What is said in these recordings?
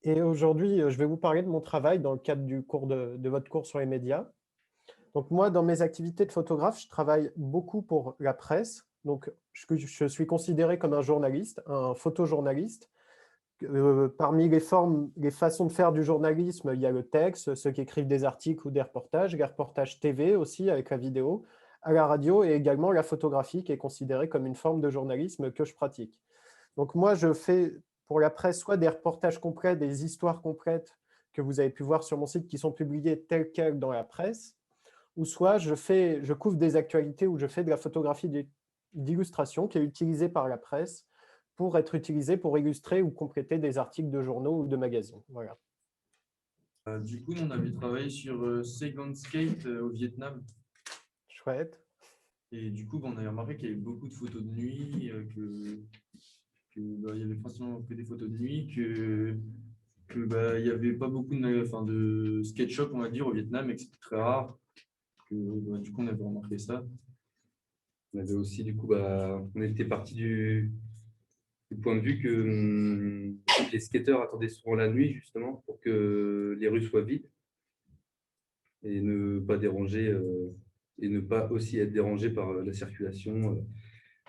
Et aujourd'hui, je vais vous parler de mon travail dans le cadre du cours de votre cours sur les médias. Donc moi, dans mes activités de photographe, je travaille beaucoup pour la presse. Donc je suis considéré comme un journaliste, un photojournaliste. Parmi les formes, les façons de faire du journalisme, il y a le texte, ceux qui écrivent des articles ou des reportages, les reportages TV aussi avec la vidéo, à la radio et également la photographie qui est considérée comme une forme de journalisme que je pratique. Donc moi, je fais pour la presse soit des reportages complets, des histoires complètes que vous avez pu voir sur mon site qui sont publiées telles quelles dans la presse, ou soit je couvre des actualités où je fais de la photographie d'illustration qui est utilisée par la presse pour être utilisée pour illustrer ou compléter des articles de journaux ou de magazines. Voilà. Du coup, on avait travaillé sur Saigon Skate au Vietnam. Chouette. Et du coup, on avait remarqué qu'il y avait beaucoup de photos de nuit, il y avait principalement que des photos de nuit, il n'y avait pas beaucoup de skate shop, on va dire, au Vietnam, et que c'était très rare. Du coup, on avait remarqué ça. On avait aussi, du coup, on était parti du point de vue que les skateurs attendaient souvent la nuit, justement, pour que les rues soient vides et ne pas déranger, et ne pas aussi être dérangés par la circulation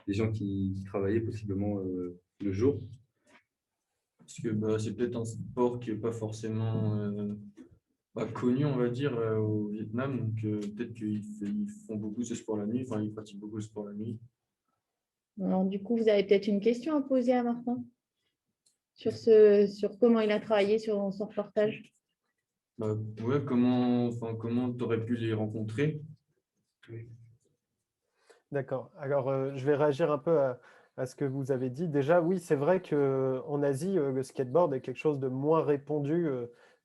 des gens qui travaillaient possiblement le jour. Parce que c'est peut-être un sport qui n'est pas forcément connu, on va dire, au Vietnam. Donc, peut-être qu'ils font beaucoup ce sport la nuit, enfin, ils pratiquent beaucoup le sport la nuit. Alors, du coup, vous avez peut-être une question à poser à Martin sur comment il a travaillé sur son reportage. Ouais, comment tu aurais pu les rencontrer? D'accord. Alors, je vais réagir un peu à ce que vous avez dit. Déjà, oui, c'est vrai qu'en Asie, le skateboard est quelque chose de moins répandu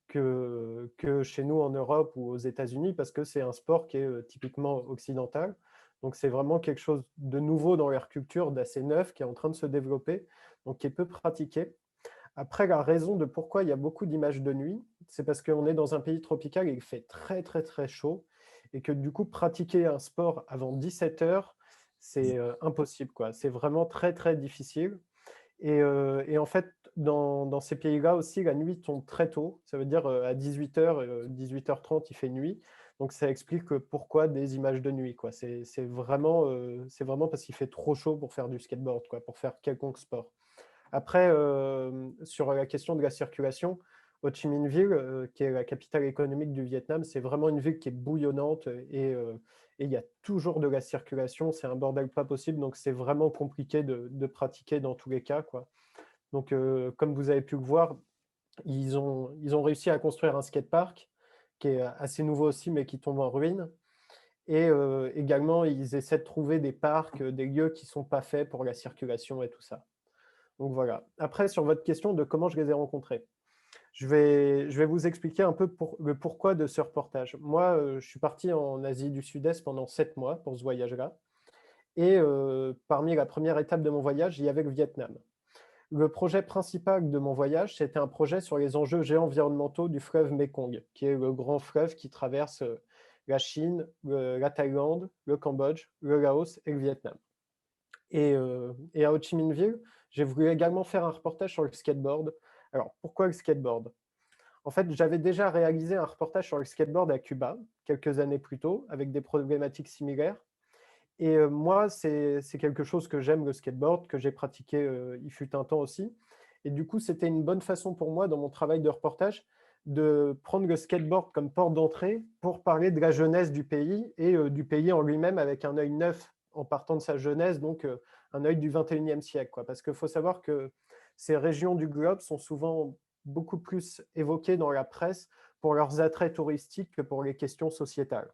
que chez nous en Europe ou aux États-Unis parce que c'est un sport qui est typiquement occidental. Donc, c'est vraiment quelque chose de nouveau dans leur culture, d'assez neuf, qui est en train de se développer, donc qui est peu pratiqué. Après, la raison de pourquoi il y a beaucoup d'images de nuit, c'est parce qu'on est dans un pays tropical et il fait très, très, très chaud et que du coup, pratiquer un sport avant 17 heures, c'est impossible, quoi. C'est vraiment très, très difficile. Et en fait, dans ces pays-là aussi, la nuit tombe très tôt. Ça veut dire à 18 h, 18 h 30, il fait nuit. Donc, ça explique pourquoi des images de nuit, quoi. C'est vraiment parce qu'il fait trop chaud pour faire du skateboard, quoi, pour faire quelconque sport. Après, sur la question de la circulation, Ho Chi Minh Ville, qui est la capitale économique du Vietnam, c'est vraiment une ville qui est bouillonnante et il y a toujours de la circulation. C'est un bordel pas possible, donc c'est vraiment compliqué de pratiquer dans tous les cas, quoi. Donc, comme vous avez pu le voir, ils ont réussi à construire un skatepark qui est assez nouveau aussi, mais qui tombe en ruine. Et également, ils essaient de trouver des parcs, des lieux qui ne sont pas faits pour la circulation et tout ça. Donc voilà. Après, sur votre question de comment je les ai rencontrés, je vais vous expliquer un peu le pourquoi de ce reportage. Moi, je suis parti en Asie du Sud-Est pendant 7 mois pour ce voyage-là. Et parmi la première étape de mon voyage, il y avait le Vietnam. Le projet principal de mon voyage, c'était un projet sur les enjeux géo-environnementaux du fleuve Mekong, qui est le grand fleuve qui traverse la Chine, la Thaïlande, le Cambodge, le Laos et le Vietnam. Et à Ho Chi Minh Ville, j'ai voulu également faire un reportage sur le skateboard. Alors, pourquoi le skateboard? En fait, j'avais déjà réalisé un reportage sur le skateboard à Cuba, quelques années plus tôt, avec des problématiques similaires. Et moi, c'est quelque chose que j'aime, le skateboard, que j'ai pratiqué il fut un temps aussi. Et du coup, c'était une bonne façon pour moi, dans mon travail de reportage, de prendre le skateboard comme porte d'entrée pour parler de la jeunesse du pays et du pays en lui-même avec un œil neuf en partant de sa jeunesse, donc un œil du 21e siècle, quoi. Parce qu'il faut savoir que ces régions du globe sont souvent beaucoup plus évoquées dans la presse pour leurs attraits touristiques que pour les questions sociétales.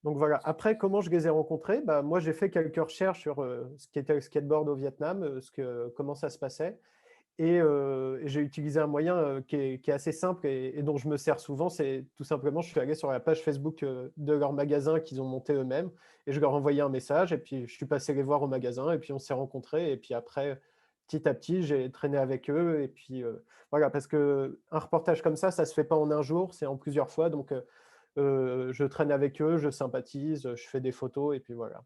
Donc voilà. Après, comment je les ai rencontrés? Moi, j'ai fait quelques recherches sur ce qu'était le skateboard au Vietnam, comment ça se passait. Et j'ai utilisé un moyen qui est assez simple et dont je me sers souvent. C'est tout simplement, je suis allé sur la page Facebook de leur magasin qu'ils ont monté eux-mêmes et je leur ai envoyé un message. Et puis, je suis passé les voir au magasin et puis on s'est rencontrés. Et puis après, petit à petit, j'ai traîné avec eux. Et puis voilà, parce qu'un reportage comme ça ne se fait pas en un jour, c'est en plusieurs fois. Donc, je traîne avec eux, je sympathise, je fais des photos et puis voilà.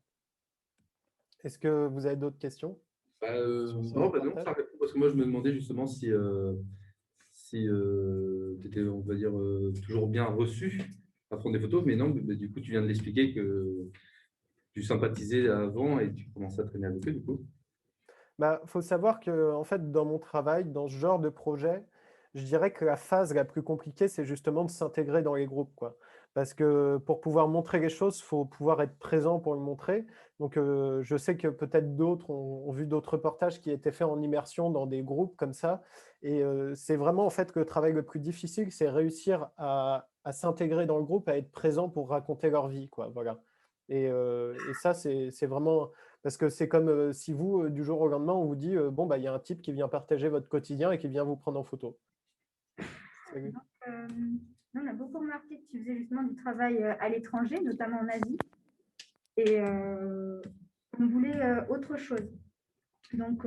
Est-ce que vous avez d'autres questions sur ce Non, non, reportage? ça répond parce que moi je me demandais justement si tu étais, on va dire, toujours bien reçu à prendre des photos, mais non, du coup, tu viens de l'expliquer que tu sympathisais avant et tu commençais à traîner avec eux, du coup. Bah, faut savoir que en fait, dans mon travail, dans ce genre de projet, je dirais que la phase la plus compliquée, c'est justement de s'intégrer dans les groupes, quoi. Parce que pour pouvoir montrer les choses, il faut pouvoir être présent pour le montrer. Donc, je sais que peut-être d'autres ont vu d'autres reportages qui étaient faits en immersion dans des groupes comme ça. Et c'est vraiment en fait que le travail le plus difficile, c'est réussir à s'intégrer dans le groupe, à être présent pour raconter leur vie, quoi. Voilà. Et ça, c'est vraiment parce que c'est comme si vous, du jour au lendemain, on vous dit bon, bah, il y a un type qui vient partager votre quotidien et qui vient vous prendre en photo. Donc, nous, on a beaucoup remarqué que tu faisais justement du travail à l'étranger, notamment en Asie. Et on voulait autre chose. Donc,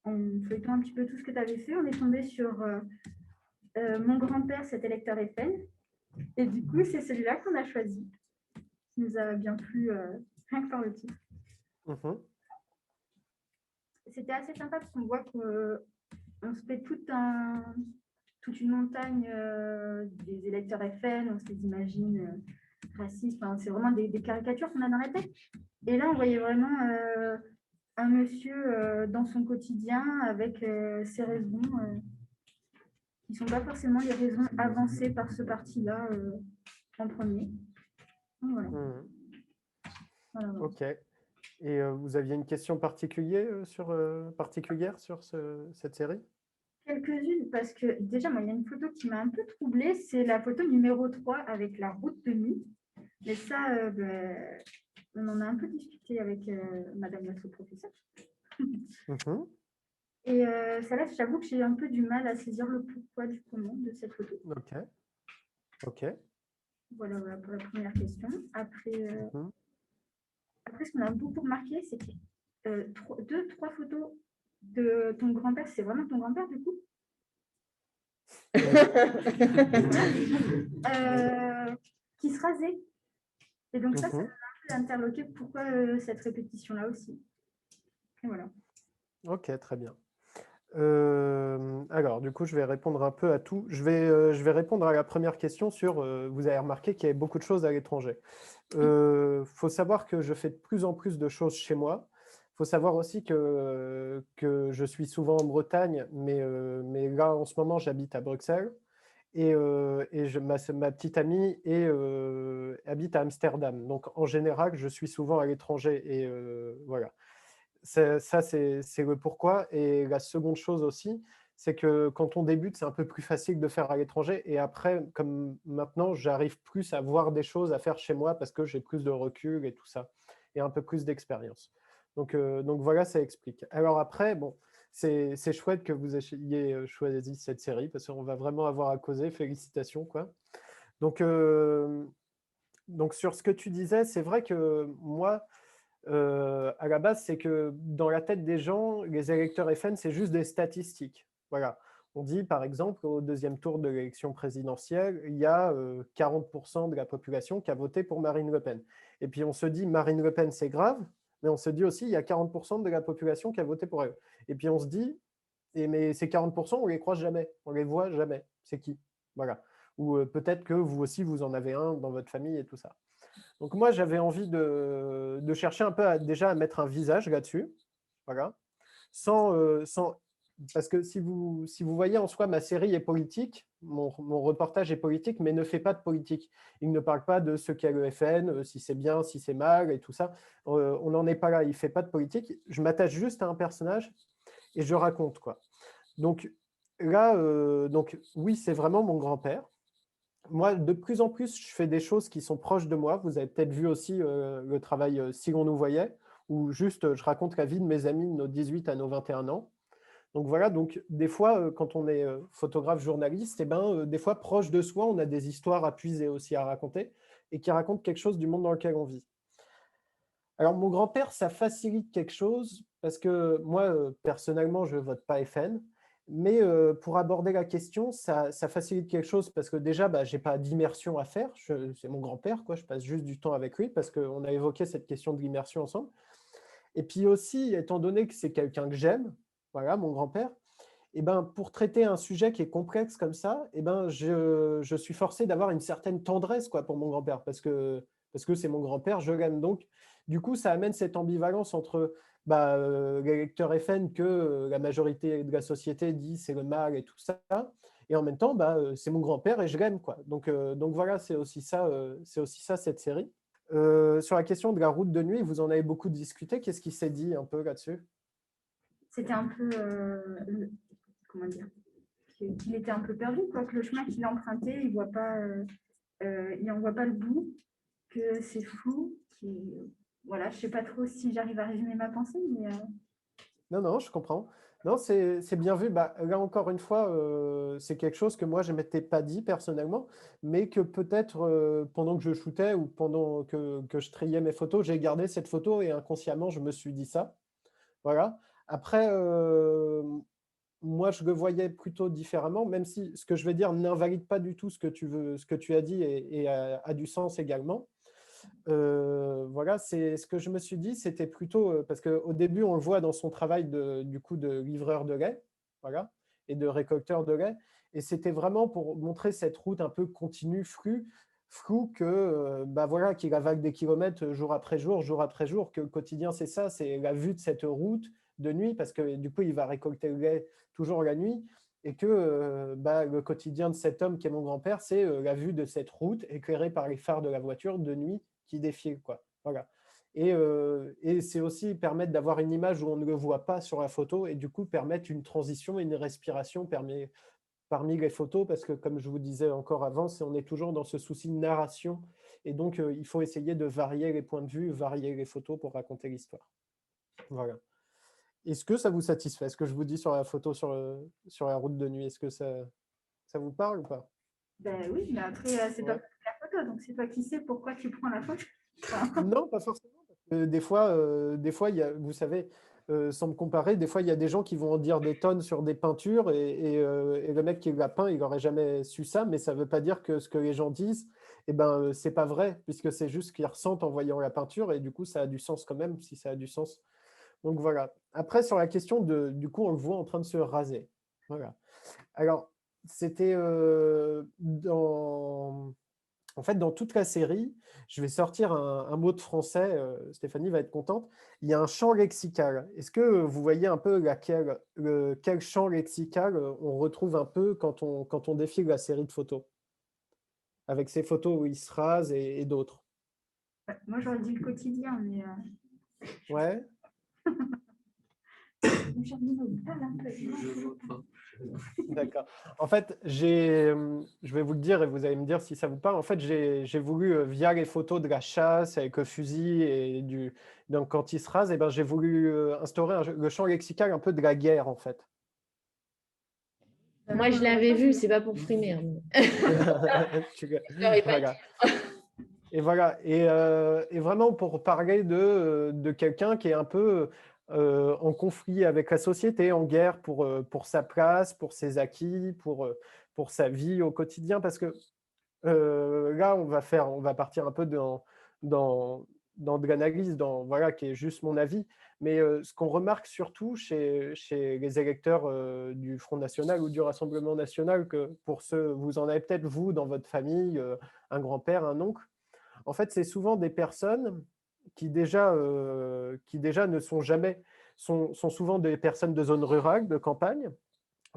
en feuilletant un petit peu tout ce que tu avais fait, on est tombé sur Mon grand-père, c'était lecteur FN. Et du coup, c'est celui-là qu'on a choisi. Qui nous a bien plu, rien que par le titre. Mhm. C'était assez sympa parce qu'on voit qu'on se fait toute une montagne des électeurs FN, on se les imagine racistes, enfin, c'est vraiment des caricatures qu'on a dans la tête. Et là, on voyait vraiment un monsieur dans son quotidien avec ses raisons qui ne sont pas forcément les raisons avancées par ce parti-là en premier. Donc, voilà. Mhm. Voilà. Ok. Et vous aviez une question particulière sur cette série? Quelques-unes, parce que déjà, moi, il y a une photo qui m'a un peu troublée, c'est la photo numéro 3 avec la route de nuit. Mais ça, on en a un peu discuté avec Madame notre professeure. Mhm. Et celle-là, j'avoue que j'ai un peu du mal à saisir le pourquoi du comment de cette photo. Ok. Ok. Voilà, voilà pour la première question. Après, Mhm. après ce qu'on a beaucoup remarqué, c'est que 2-3 photos de ton grand-père, c'est vraiment ton grand-père du coup qui se rasait. Et donc ça Mhm. m'a un peu interloqué pourquoi cette répétition-là aussi. Et voilà. Ok, très bien. Alors, du coup, je vais répondre un peu à tout. Je vais répondre à la première question sur, vous avez remarqué qu'il y avait beaucoup de choses à l'étranger. Faut savoir que je fais de plus en plus de choses chez moi. Faut savoir aussi que je suis souvent en Bretagne, mais là, en ce moment, j'habite à Bruxelles. Et ma petite amie habite à Amsterdam. Donc, en général, je suis souvent à l'étranger. Et voilà. Ça, c'est le pourquoi. Et la seconde chose aussi, c'est que quand on débute, c'est un peu plus facile de faire à l'étranger. Et après, comme maintenant, j'arrive plus à voir des choses à faire chez moi parce que j'ai plus de recul et tout ça, et un peu plus d'expérience. Donc voilà, ça explique. Alors après, bon, c'est chouette que vous ayez choisi cette série parce qu'on va vraiment avoir à causer. Félicitations, quoi. Donc sur ce que tu disais, c'est vrai que moi, à la base, c'est que dans la tête des gens, les électeurs FN, c'est juste des statistiques. Voilà. On dit, par exemple, au deuxième tour de l'élection présidentielle, il y a 40% de la population qui a voté pour Marine Le Pen. Et puis on se dit, Marine Le Pen, c'est grave, mais on se dit aussi, il y a 40% de la population qui a voté pour elle. Et puis on se dit, mais ces 40%, on ne les croise jamais, on ne les voit jamais. C'est qui? Voilà. Ou peut-être que vous aussi, vous en avez un dans votre famille et tout ça. Donc moi, j'avais envie de chercher un peu déjà à mettre un visage là-dessus, voilà, parce que si vous voyez en soi, ma série est politique, mon reportage est politique, mais ne fait pas de politique. Il ne parle pas de ce qu'est le FN, si c'est bien, si c'est mal et tout ça. On n'en est pas là, il ne fait pas de politique. Je m'attache juste à un personnage et je raconte, quoi. Donc là, oui, c'est vraiment mon grand-père. Moi, de plus en plus, je fais des choses qui sont proches de moi. Vous avez peut-être vu aussi le travail Si l'on nous voyait, où juste je raconte la vie de mes amis de nos 18 à nos 21 ans. Donc voilà, donc des fois, quand on est photographe, journaliste, des fois, proche de soi, on a des histoires à puiser aussi, à raconter, et qui racontent quelque chose du monde dans lequel on vit. Alors, mon grand-père, ça facilite quelque chose, parce que moi, personnellement, je ne vote pas FN, mais pour aborder la question, ça facilite quelque chose, parce que déjà, je n'ai pas d'immersion à faire. C'est mon grand-père, quoi. Je passe juste du temps avec lui, parce qu'on a évoqué cette question de l'immersion ensemble. Et puis aussi, étant donné que c'est quelqu'un que j'aime, voilà, mon grand-père, Et ben, pour traiter un sujet qui est complexe comme ça, et ben, je suis forcé d'avoir une certaine tendresse quoi, pour mon grand-père, parce que c'est mon grand-père, je l'aime. Donc, du coup, ça amène cette ambivalence entre les lecteurs FN que la majorité de la société dit c'est le mal et tout ça, et en même temps, c'est mon grand-père et je l'aime, quoi. Donc voilà, c'est aussi ça cette série. Sur la question de la route de nuit, vous en avez beaucoup discuté. Qu'est-ce qui s'est dit un peu là-dessus? C'était un peu, comment dire, qu'il était un peu perdu, quoi, que le chemin qu'il a emprunté, il n'en voit pas le bout, que c'est flou. Voilà, je ne sais pas trop si j'arrive à résumer ma pensée, mais Non, je comprends. Non, c'est bien vu. Là, encore une fois, c'est quelque chose que moi, je ne m'étais pas dit personnellement, mais que peut-être pendant que je shootais ou pendant que je triais mes photos, j'ai gardé cette photo et inconsciemment, je me suis dit ça. Voilà. Après, moi, je le voyais plutôt différemment, même si ce que je vais dire n'invalide pas du tout ce que tu as dit et a du sens également. Voilà, c'est ce que je me suis dit, c'était plutôt parce qu'au début, on le voit dans son travail du coup de livreur de lait, voilà, et de récolteur de lait, et c'était vraiment pour montrer cette route un peu continue, floue que voilà, qu'il avale des kilomètres jour après jour, que le quotidien c'est ça, c'est la vue de cette route de nuit, parce que du coup, il va récolter le lait toujours la nuit, et que le quotidien de cet homme qui est mon grand-père, c'est la vue de cette route éclairée par les phares de la voiture de nuit qui défile, quoi. Voilà. Et c'est aussi permettre d'avoir une image où on ne le voit pas sur la photo et du coup permettre une transition et une respiration parmi les photos, parce que comme je vous disais encore avant, on est toujours dans ce souci de narration et donc il faut essayer de varier les points de vue, varier les photos pour raconter l'histoire. Voilà. Est-ce que ça vous satisfait, ce que je vous dis sur la photo sur la route de nuit? Est-ce que ça vous parle ou pas? ben oui, mais après, c'est toi qui fais la photo, donc c'est toi qui sais pourquoi tu prends la photo. Enfin, Non, pas forcément. Parce que des fois vous savez, sans me comparer, des fois, il y a des gens qui vont en dire des tonnes sur des peintures et le mec qui l'a peint, il n'aurait jamais su ça, mais ça ne veut pas dire que ce que les gens disent, c'est pas vrai, puisque c'est juste ce qu'ils ressentent en voyant la peinture et du coup, ça a du sens quand même, si ça a du sens. Donc voilà. Après, sur la question du coup, on le voit en train de se raser. Voilà. Alors, c'était en fait, dans toute la série, je vais sortir un mot de français, Stéphanie va être contente. Il y a un champ lexical. Est-ce que vous voyez un peu quel champ lexical on retrouve un peu quand on défile la série de photos, avec ces photos où il se rase et d'autres? moi, j'aurais dit le quotidien, mais Ouais. Je vois pas. D'accord. En fait, je vais vous le dire et vous allez me dire si ça vous parle. En fait, j'ai voulu, via les photos de la chasse avec le fusil et donc quand il se rase, j'ai voulu instaurer le champ lexical un peu de la guerre, en fait. Moi, je l'avais vu, c'est pas pour frimer, hein. Voilà. Et voilà. Et vraiment pour parler de quelqu'un qui est un peu en conflit avec la société, en guerre pour sa place, pour ses acquis, pour sa vie au quotidien. Parce que là, on va partir un peu dans de l'analyse, voilà, qui est juste mon avis. Mais ce qu'on remarque surtout chez les électeurs du Front National ou du Rassemblement National, que pour ceux, vous en avez peut-être, vous, dans votre famille, un grand-père, un oncle, en fait, c'est souvent des personnes qui déjà ne sont jamais, sont souvent des personnes de zone rurale, de campagne,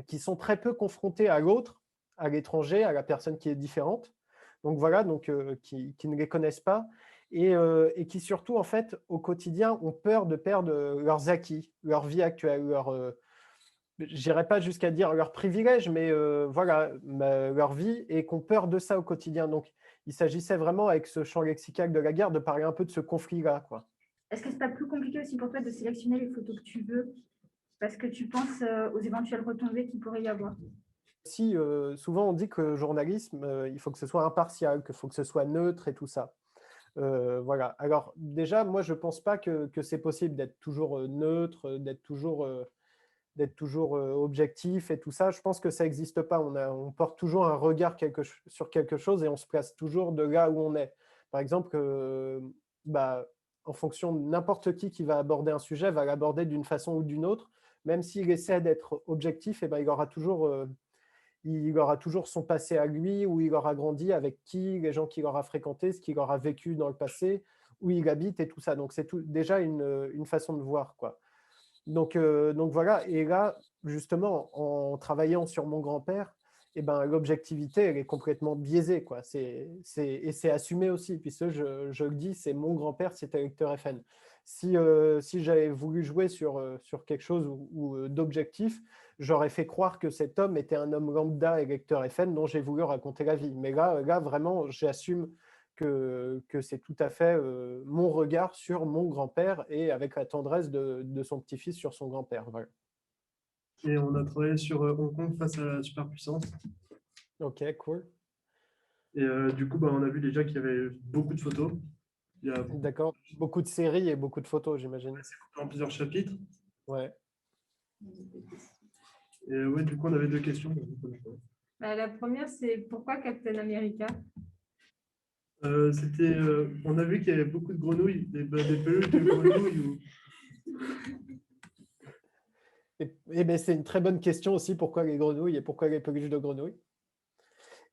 qui sont très peu confrontées à l'autre, à l'étranger, à la personne qui est différente. Donc voilà, qui ne les connaissent pas et qui surtout, en fait, au quotidien, ont peur de perdre leurs acquis, leur vie actuelle, je n'irai pas jusqu'à dire leur privilège, mais voilà, leur vie, et qu'on peur de ça au quotidien. Donc, il s'agissait vraiment, avec ce champ lexical de la guerre, de parler un peu de ce conflit-là, quoi. est-ce que c'est pas plus compliqué aussi pour toi de sélectionner les photos que tu veux parce que tu penses aux éventuelles retombées qu'il pourrait y avoir? Si, souvent, on dit que le journalisme, il faut que ce soit impartial, qu'il faut que ce soit neutre et tout ça. Voilà. Alors, déjà, moi, je ne pense pas que c'est possible d'être toujours neutre, d'être toujours objectif et tout ça. Je pense que ça n'existe pas. On porte toujours un regard sur quelque chose et on se place toujours de là où on est. Par exemple, en fonction de n'importe qui va aborder un sujet, va l'aborder d'une façon ou d'une autre. même s'il essaie d'être objectif, eh ben, il aura toujours son passé à lui, où il aura grandi, avec qui, les gens qu'il aura fréquentés, ce qu'il aura vécu dans le passé, où il habite et tout ça. Donc, c'est déjà une façon de voir, quoi. Donc voilà. Et là, justement, en travaillant sur mon grand-père, eh ben, l'objectivité, elle est complètement biaisée, quoi. Et c'est assumé aussi, puisque je le dis, c'est mon grand-père, c'était lecteur FN. Si j'avais voulu jouer sur quelque chose d'objectif, j'aurais fait croire que cet homme était un homme lambda et lecteur FN dont j'ai voulu raconter la vie. Mais là vraiment, j'assume que c'est tout à fait mon regard sur mon grand-père et avec la tendresse de son petit-fils sur son grand-père. Voilà. Et on a travaillé sur Hong Kong face à la superpuissance. Ok, cool. Et du coup, on a vu déjà qu'il y avait beaucoup de photos. Il y a D'accord. Beaucoup de séries et beaucoup de photos, j'imagine. c'est coupé en plusieurs chapitres. Ouais. Et ouais, du coup, on avait 2 questions. La première, c'est pourquoi Captain America? On a vu qu'il y avait beaucoup de grenouilles, des peluches de grenouilles. Ben, c'est une très bonne question aussi, pourquoi les grenouilles et pourquoi les peluches de grenouilles.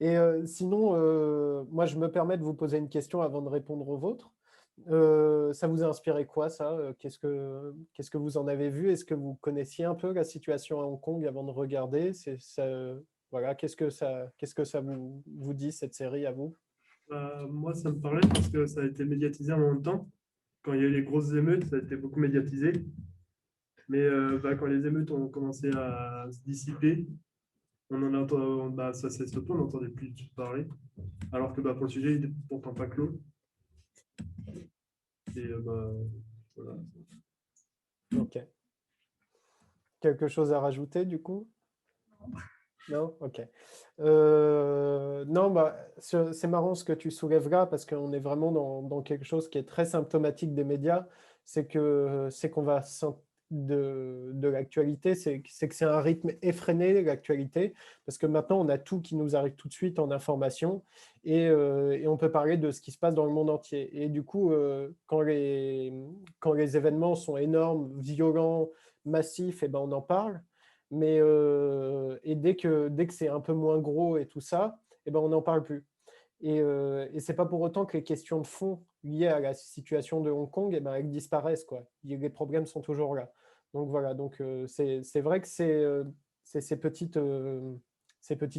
Et sinon, moi, je me permets de vous poser une question avant de répondre aux vôtres. Ça vous a inspiré quoi, ça? Qu'est-ce que vous en avez vu? Est-ce que vous connaissiez un peu la situation à Hong Kong avant de regarder? Voilà, qu'est-ce que ça vous dit, cette série, à vous? Moi, ça me parlait parce que ça a été médiatisé en même temps. Quand il y a eu les grosses émeutes, ça a été beaucoup médiatisé. Mais quand les émeutes ont commencé à se dissiper, ça s'est stoppé, on n'entendait plus parler. Alors que pour le sujet, il n'était pourtant pas clos. Et voilà. Ok. Quelque chose à rajouter, du coup? Non? Ok. Non, c'est marrant ce que tu soulèves là, parce qu'on est vraiment dans quelque chose qui est très symptomatique des médias, c'est qu'on va de l'actualité, c'est que c'est un rythme effréné, l'actualité, parce que maintenant, on a tout qui nous arrive tout de suite en information, et on peut parler de ce qui se passe dans le monde entier. Et du coup, quand les événements sont énormes, violents, massifs, on en parle. Mais et dès que c'est un peu moins gros et tout ça, on n'en parle plus. Et ce n'est pas pour autant que les questions de fond liées à la situation de Hong Kong, elles disparaissent, quoi. Les problèmes sont toujours là. Donc voilà, c'est vrai que c'est ces petites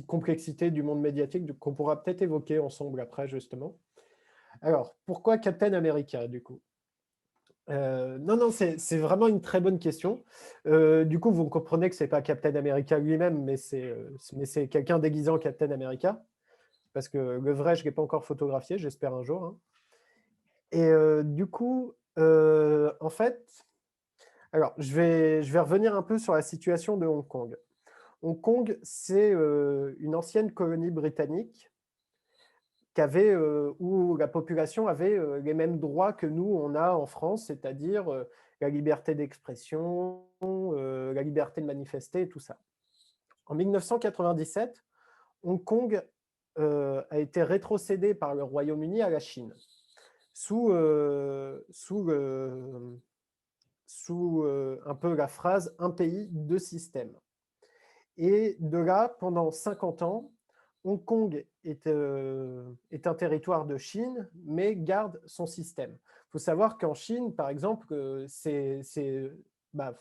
complexités du monde médiatique qu'on pourra peut-être évoquer ensemble après, justement. Alors, pourquoi Captain America, du coup? Non, c'est vraiment une très bonne question. Du coup, vous comprenez que ce n'est pas Captain America lui-même, mais c'est quelqu'un déguisé en Captain America, parce que le vrai, je ne l'ai pas encore photographié, j'espère un jour. Hein. Et du coup, en fait, alors, je vais revenir un peu sur la situation de Hong Kong. Hong Kong, c'est une ancienne colonie britannique où la population avait les mêmes droits que nous, on a en France, c'est-à-dire la liberté d'expression, la liberté de manifester et tout ça. En 1997, Hong Kong a été rétrocédé par le Royaume-Uni à la Chine, sous un peu la phrase « un pays, deux systèmes ». Et de là, pendant 50 ans, Hong Kong est un territoire de Chine, mais garde son système. Il faut savoir qu'en Chine, par exemple,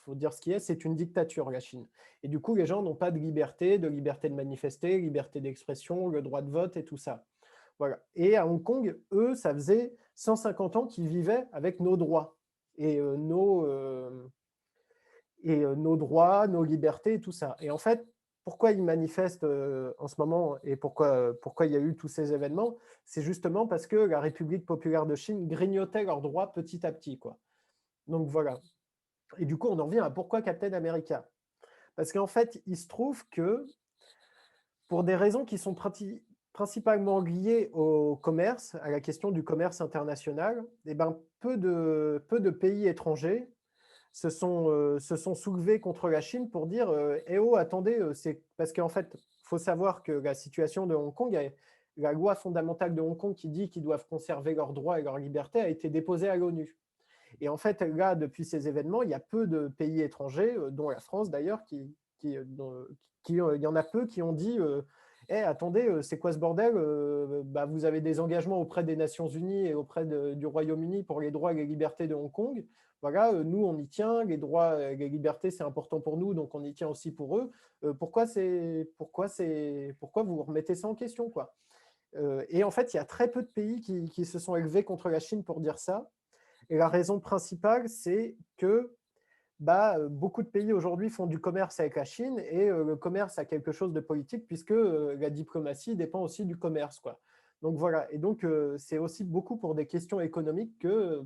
faut dire ce qui est, c'est une dictature, la Chine. Et du coup, les gens n'ont pas de liberté de manifester, liberté d'expression, le droit de vote et tout ça. Voilà. Et à Hong Kong, eux, ça faisait 150 ans qu'ils vivaient avec nos droits et nos droits, nos libertés et tout ça. Et en fait, pourquoi ils manifestent en ce moment et pourquoi il y a eu tous ces événements, c'est justement parce que la République populaire de Chine grignotait leurs droits petit à petit, quoi. Donc voilà. Et du coup, on en revient à pourquoi Captain America. Parce qu'en fait, il se trouve que pour des raisons qui sont principalement liées au commerce, à la question du commerce international, peu de pays étrangers se sont soulevés contre la Chine pour dire eh oh, attendez, c'est parce qu'en fait, il faut savoir que la situation de Hong Kong, la loi fondamentale de Hong Kong qui dit qu'ils doivent conserver leurs droits et leurs libertés a été déposée à l'ONU. Et en fait, là, depuis ces événements, il y a peu de pays étrangers, dont la France d'ailleurs, il y en a peu qui ont dit Eh, attendez, c'est quoi ce bordel bah, vous avez des engagements auprès des Nations Unies et auprès du Royaume-Uni pour les droits et les libertés de Hong Kong. Voilà, nous, on y tient, les droits et les libertés, c'est important pour nous, donc on y tient aussi pour eux. Pourquoi vous remettez ça en question, quoi? Et en fait, il y a très peu de pays qui se sont élevés contre la Chine pour dire ça. Et la raison principale, c'est que beaucoup de pays aujourd'hui font du commerce avec la Chine et le commerce a quelque chose de politique puisque la diplomatie dépend aussi du commerce, quoi. Donc voilà, et donc c'est aussi beaucoup pour des questions économiques que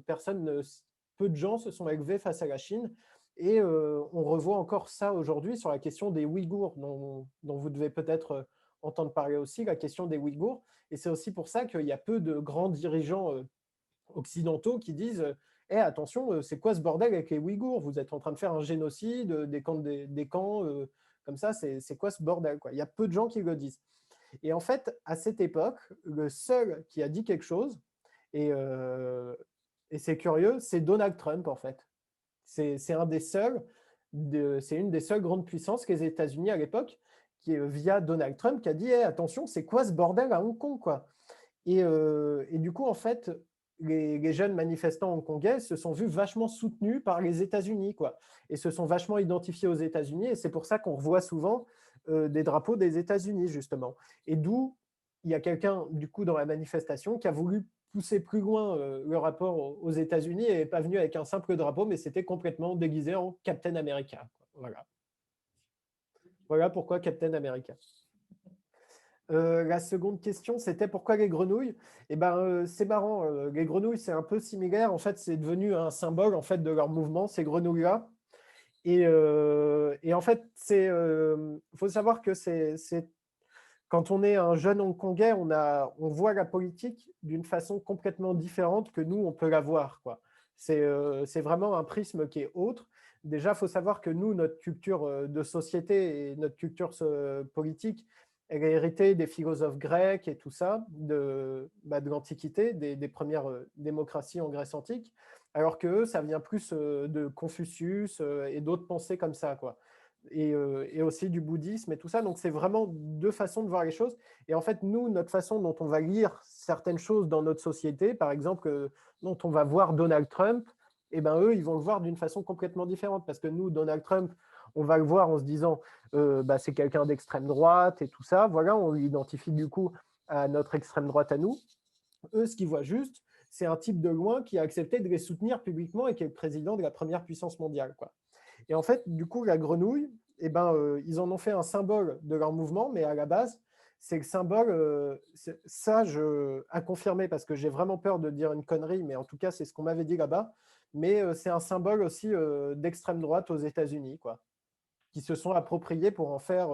peu de gens se sont élevés face à la Chine. Et on revoit encore ça aujourd'hui sur la question des Ouïghours, dont vous devez peut-être entendre parler aussi, la question des Ouïghours. Et c'est aussi pour ça qu'il y a peu de grands dirigeants occidentaux qui disent Eh, attention, c'est quoi ce bordel avec les Ouïghours? Vous êtes en train de faire un génocide, des camps comme ça, c'est quoi ce bordel, quoi? Il y a peu de gens qui le disent. Et en fait, à cette époque, le seul qui a dit quelque chose, et c'est curieux, c'est Donald Trump, en fait. C'est une des seules grandes puissances, les États-Unis à l'époque, qui, via Donald Trump, qui a dit attention, c'est quoi ce bordel à Hong Kong, quoi. Et du coup, en fait, les jeunes manifestants hongkongais se sont vus vachement soutenus par les États-Unis, quoi, et se sont vachement identifiés aux États-Unis. Et c'est pour ça qu'on revoit souvent des drapeaux des États-Unis, justement. Et d'où il y a quelqu'un, du coup, dans la manifestation qui a voulu pousser plus loin le rapport aux États-Unis et n'est pas venu avec un simple drapeau, mais c'était complètement déguisé en Captain America, quoi. Voilà. Voilà pourquoi Captain America. La seconde question, c'était pourquoi les grenouilles? C'est marrant, les grenouilles, c'est un peu similaire. En fait, c'est devenu un symbole en fait, de leur mouvement, ces grenouilles-là. Et en fait, faut savoir que quand on est un jeune Hongkongais, on voit la politique d'une façon complètement différente que nous, on peut la voir, quoi. C'est vraiment un prisme qui est autre. Déjà, il faut savoir que nous, notre culture de société et notre culture politique, elle est héritée des philosophes grecs et tout ça, de l'Antiquité, des premières démocraties en Grèce antique, alors que eux, ça vient plus de Confucius et d'autres pensées comme ça, quoi. Et aussi du bouddhisme et tout ça. Donc, c'est vraiment deux façons de voir les choses. Et en fait, nous, notre façon dont on va lire certaines choses dans notre société, par exemple, dont on va voir Donald Trump, eh ben, eux, ils vont le voir d'une façon complètement différente. Parce que nous, Donald Trump, on va le voir en se disant c'est quelqu'un d'extrême droite et tout ça. Voilà, on l'identifie du coup à notre extrême droite à nous. Eux, ce qu'ils voient juste, c'est un type de loin qui a accepté de les soutenir publiquement et qui est le président de la première puissance mondiale, quoi. Et en fait, du coup, la grenouille, ils en ont fait un symbole de leur mouvement, mais à la base, c'est le symbole, à confirmer parce que j'ai vraiment peur de dire une connerie, mais en tout cas, c'est ce qu'on m'avait dit là-bas. Mais c'est un symbole aussi d'extrême droite aux États-Unis, quoi, qui se sont appropriés pour en faire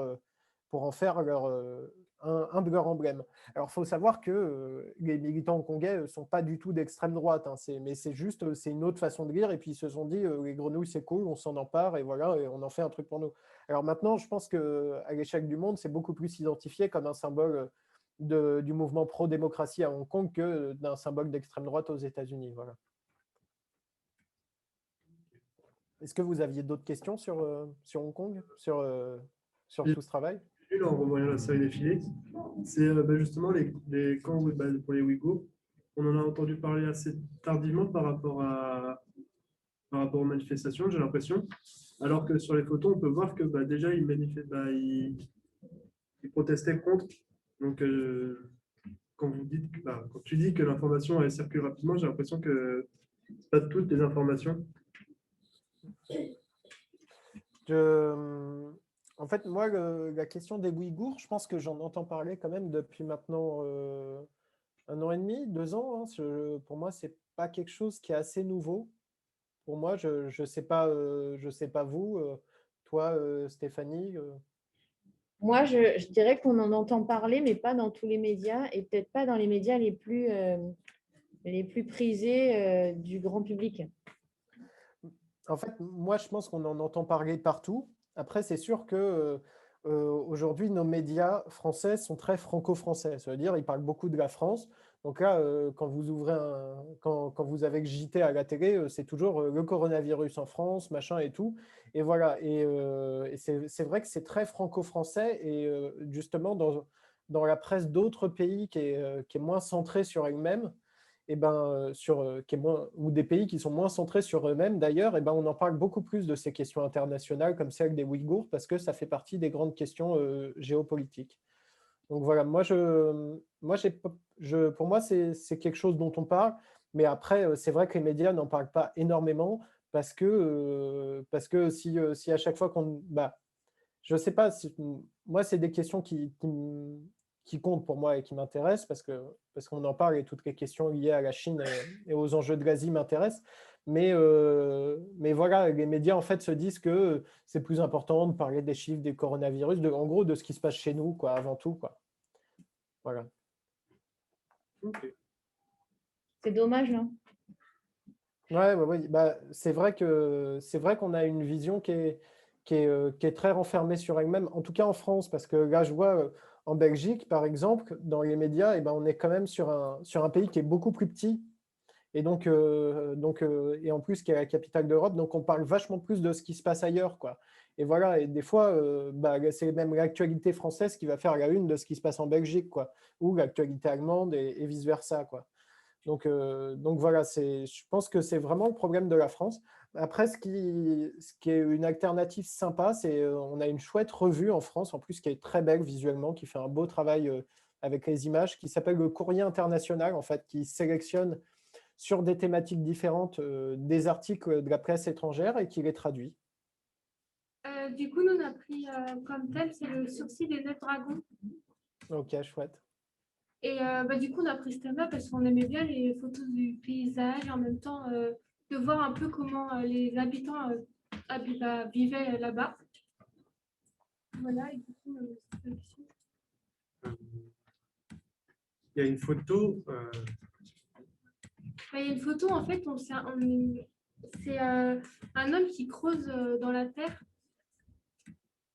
un de leurs emblèmes. Alors, il faut savoir que les militants hongkongais ne sont pas du tout d'extrême droite, hein, mais c'est juste, c'est une autre façon de lire, et puis ils se sont dit, les grenouilles, c'est cool, on s'en empare, et voilà, et on en fait un truc pour nous. Alors maintenant, je pense qu'à l'échelle du monde, c'est beaucoup plus identifié comme un symbole du mouvement pro-démocratie à Hong Kong que d'un symbole d'extrême droite aux États-Unis. Voilà. Est-ce que vous aviez d'autres questions sur Hong Kong, sur tout ce travail? En revoyant la série défilée, c'est justement les camps pour les Ouïghours. On en a entendu parler assez tardivement par rapport aux manifestations, j'ai l'impression. Alors que sur les photos, on peut voir que déjà, ils protestaient contre. Donc, quand tu dis que l'information elle circule rapidement, j'ai l'impression que c'est pas toutes les informations. En fait, moi, la question des Ouïghours, je pense que j'en entends parler quand même depuis maintenant 1 an et demi, 2 ans. Hein. Pour moi, c'est pas quelque chose qui est assez nouveau. Pour moi, je sais pas vous, toi, Stéphanie. Moi, je dirais qu'on en entend parler, mais pas dans tous les médias et peut-être pas dans les médias les plus prisés du grand public. En fait, moi, je pense qu'on en entend parler partout. Après, c'est sûr que aujourd'hui, nos médias français sont très franco-français. Ça veut dire qu'ils parlent beaucoup de la France. Donc là, quand vous ouvrez quand vous avez le JT à la télé, c'est toujours le coronavirus en France, machin et tout. Et voilà. Et c'est vrai que c'est très franco-français. Et justement, dans la presse d'autres pays qui est moins centrée sur elle-même, et ben, qui est ou des pays qui sont moins centrés sur eux-mêmes d'ailleurs, et ben, on en parle beaucoup plus de ces questions internationales comme celle des Ouïghours parce que ça fait partie des grandes questions géopolitiques. Donc voilà, pour moi, c'est quelque chose dont on parle, mais après, c'est vrai que les médias n'en parlent pas énormément parce que si à chaque fois je sais pas, moi, c'est des questions qui comptent pour moi et qui m'intéressent parce qu'on en parle et toutes les questions liées à la Chine et aux enjeux de l'Asie m'intéressent. Mais voilà, les médias en fait se disent que c'est plus important de parler des chiffres des coronavirus, en gros de ce qui se passe chez nous, quoi, avant tout, quoi. Voilà. Ok. C'est dommage, non? Ouais. Bah, c'est vrai qu'on a une vision qui est très renfermée sur elle-même, en tout cas en France, parce que là, je vois en Belgique, par exemple, dans les médias, et ben, on est quand même sur un pays qui est beaucoup plus petit, et et en plus qui est la capitale d'Europe, donc on parle vachement plus de ce qui se passe ailleurs, quoi. Et voilà, et des fois, c'est même l'actualité française qui va faire la une de ce qui se passe en Belgique, quoi, ou l'actualité allemande et vice-versa, quoi. Donc voilà, je pense que c'est vraiment le problème de la France. Après, ce qui est une alternative sympa, c'est on a une chouette revue en France, en plus qui est très belle visuellement, qui fait un beau travail avec les images, qui s'appelle le Courrier International, en fait, qui sélectionne sur des thématiques différentes des articles de la presse étrangère et qui les traduit. Du coup, nous, on a pris comme thème, c'est le sourcil des 9 dragons. Ok, chouette. Et du coup, on a pris ce thème-là parce qu'on aimait bien les photos du paysage et en même temps de voir un peu comment les habitants vivaient là-bas. Voilà, et du coup, c'est la question. Il y a une photo. Il y a une photo, en fait, c'est un homme qui creuse dans la terre.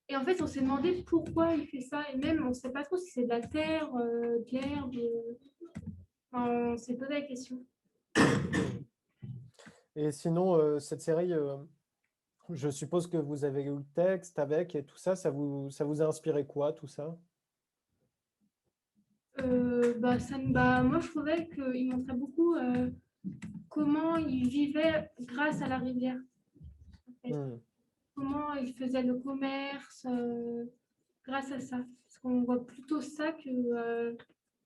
Et en fait, on s'est demandé pourquoi il fait ça. Et même, on ne sait pas trop si c'est de la terre, de l'herbe. Enfin, on s'est posé la question. Et sinon, cette série, je suppose que vous avez lu le texte avec et tout ça, ça vous a inspiré quoi, tout ça? Moi, je trouvais qu'il montrait beaucoup comment il vivait grâce à la rivière. En fait. Comment il faisait le commerce grâce à ça. Parce qu'on voit plutôt ça que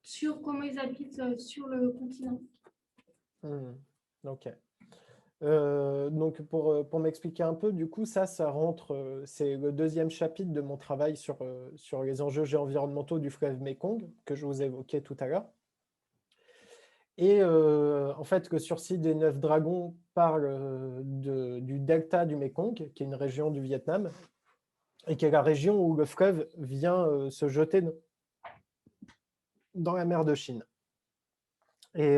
sur comment ils habitent sur le continent. Ok. Donc pour m'expliquer un peu, du coup, ça rentre, c'est le deuxième chapitre de mon travail sur les enjeux géo-environnementaux du fleuve Mékong, que je vous évoquais tout à l'heure. Et en fait, le sursis des 9 dragons parle du delta du Mékong, qui est une région du Vietnam, et qui est la région où le fleuve vient se jeter dans la mer de Chine. Et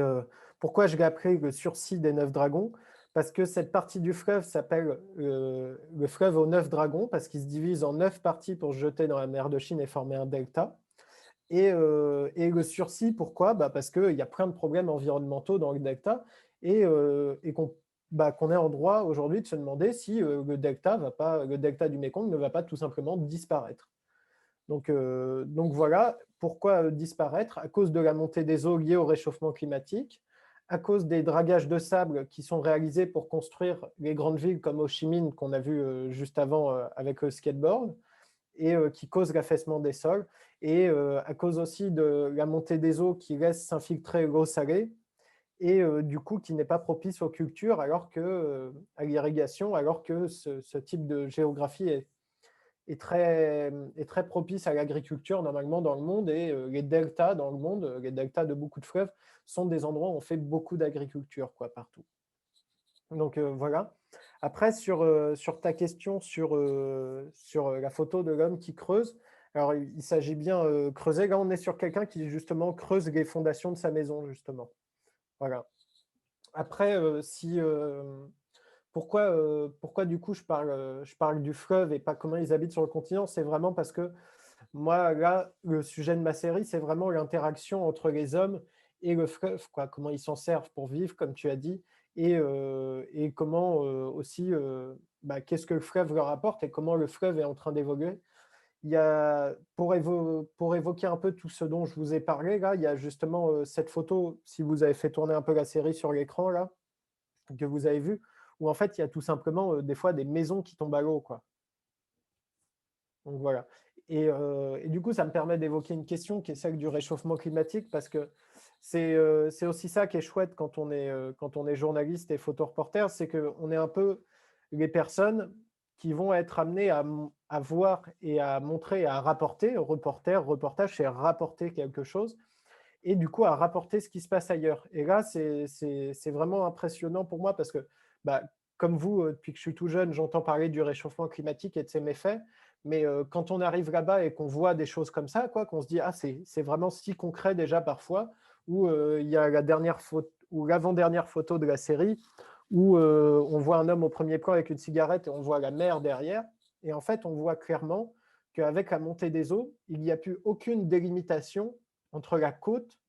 pourquoi je l'ai appelé le sursis des 9 dragons? Parce que cette partie du fleuve s'appelle le fleuve aux 9 dragons, parce qu'il se divise en 9 parties pour se jeter dans la mer de Chine et former un delta. Et le sursis, pourquoi? Parce qu'il y a plein de problèmes environnementaux dans le delta et qu'on est en droit aujourd'hui de se demander si le delta du Mékong ne va pas tout simplement disparaître. Donc voilà, pourquoi disparaître? À cause de la montée des eaux liée au réchauffement climatique, à cause des dragages de sable qui sont réalisés pour construire les grandes villes comme Ho Chi Minh qu'on a vu juste avant avec le skateboard, et qui causent l'affaissement des sols, et à cause aussi de la montée des eaux qui laisse s'infiltrer l'eau salée, et du coup qui n'est pas propice aux cultures à l'irrigation, alors que ce type de géographie est très propice à l'agriculture normalement dans le monde, et les deltas dans le monde, les deltas de beaucoup de fleuves, sont des endroits où on fait beaucoup d'agriculture, quoi, partout. Donc voilà. Après, sur ta question sur la photo de l'homme qui creuse, alors il s'agit bien creuser. Là, on est sur quelqu'un qui justement creuse les fondations de sa maison, justement. Voilà. Après, pourquoi du coup je parle du fleuve et pas comment ils habitent sur le continent, c'est vraiment parce que moi, là, le sujet de ma série, c'est vraiment l'interaction entre les hommes et le fleuve, quoi, comment ils s'en servent pour vivre, comme tu as dit, et comment aussi, qu'est-ce que le fleuve leur apporte et comment le fleuve est en train d'évoluer. Il y a, pour évoquer un peu tout ce dont je vous ai parlé, là, il y a justement cette photo, si vous avez fait tourner un peu la série sur l'écran, là, que vous avez vu, où en fait, il y a tout simplement des fois des maisons qui tombent à l'eau, quoi. Donc voilà. Et du coup, ça me permet d'évoquer une question qui est celle du réchauffement climatique, parce que c'est aussi ça qui est chouette quand on est journaliste et photoreporter, c'est qu'on est un peu les personnes qui vont être amenées à voir et à montrer, à rapporter, reportage, c'est rapporter quelque chose, et du coup à rapporter ce qui se passe ailleurs. Et là, c'est vraiment impressionnant pour moi parce que, bah, comme vous, depuis que je suis tout jeune, j'entends parler du réchauffement climatique et de ses méfaits, mais quand on arrive là-bas et qu'on voit des choses comme ça, quoi, qu'on se dit, ah, c'est vraiment si concret déjà parfois, où il y a la dernière photo, ou l'avant-dernière photo de la série, où on voit un homme au premier plan avec une cigarette et on voit la mer derrière, et en fait, on voit clairement qu'avec la montée des eaux, il n'y a plus aucune délimitation entre la côte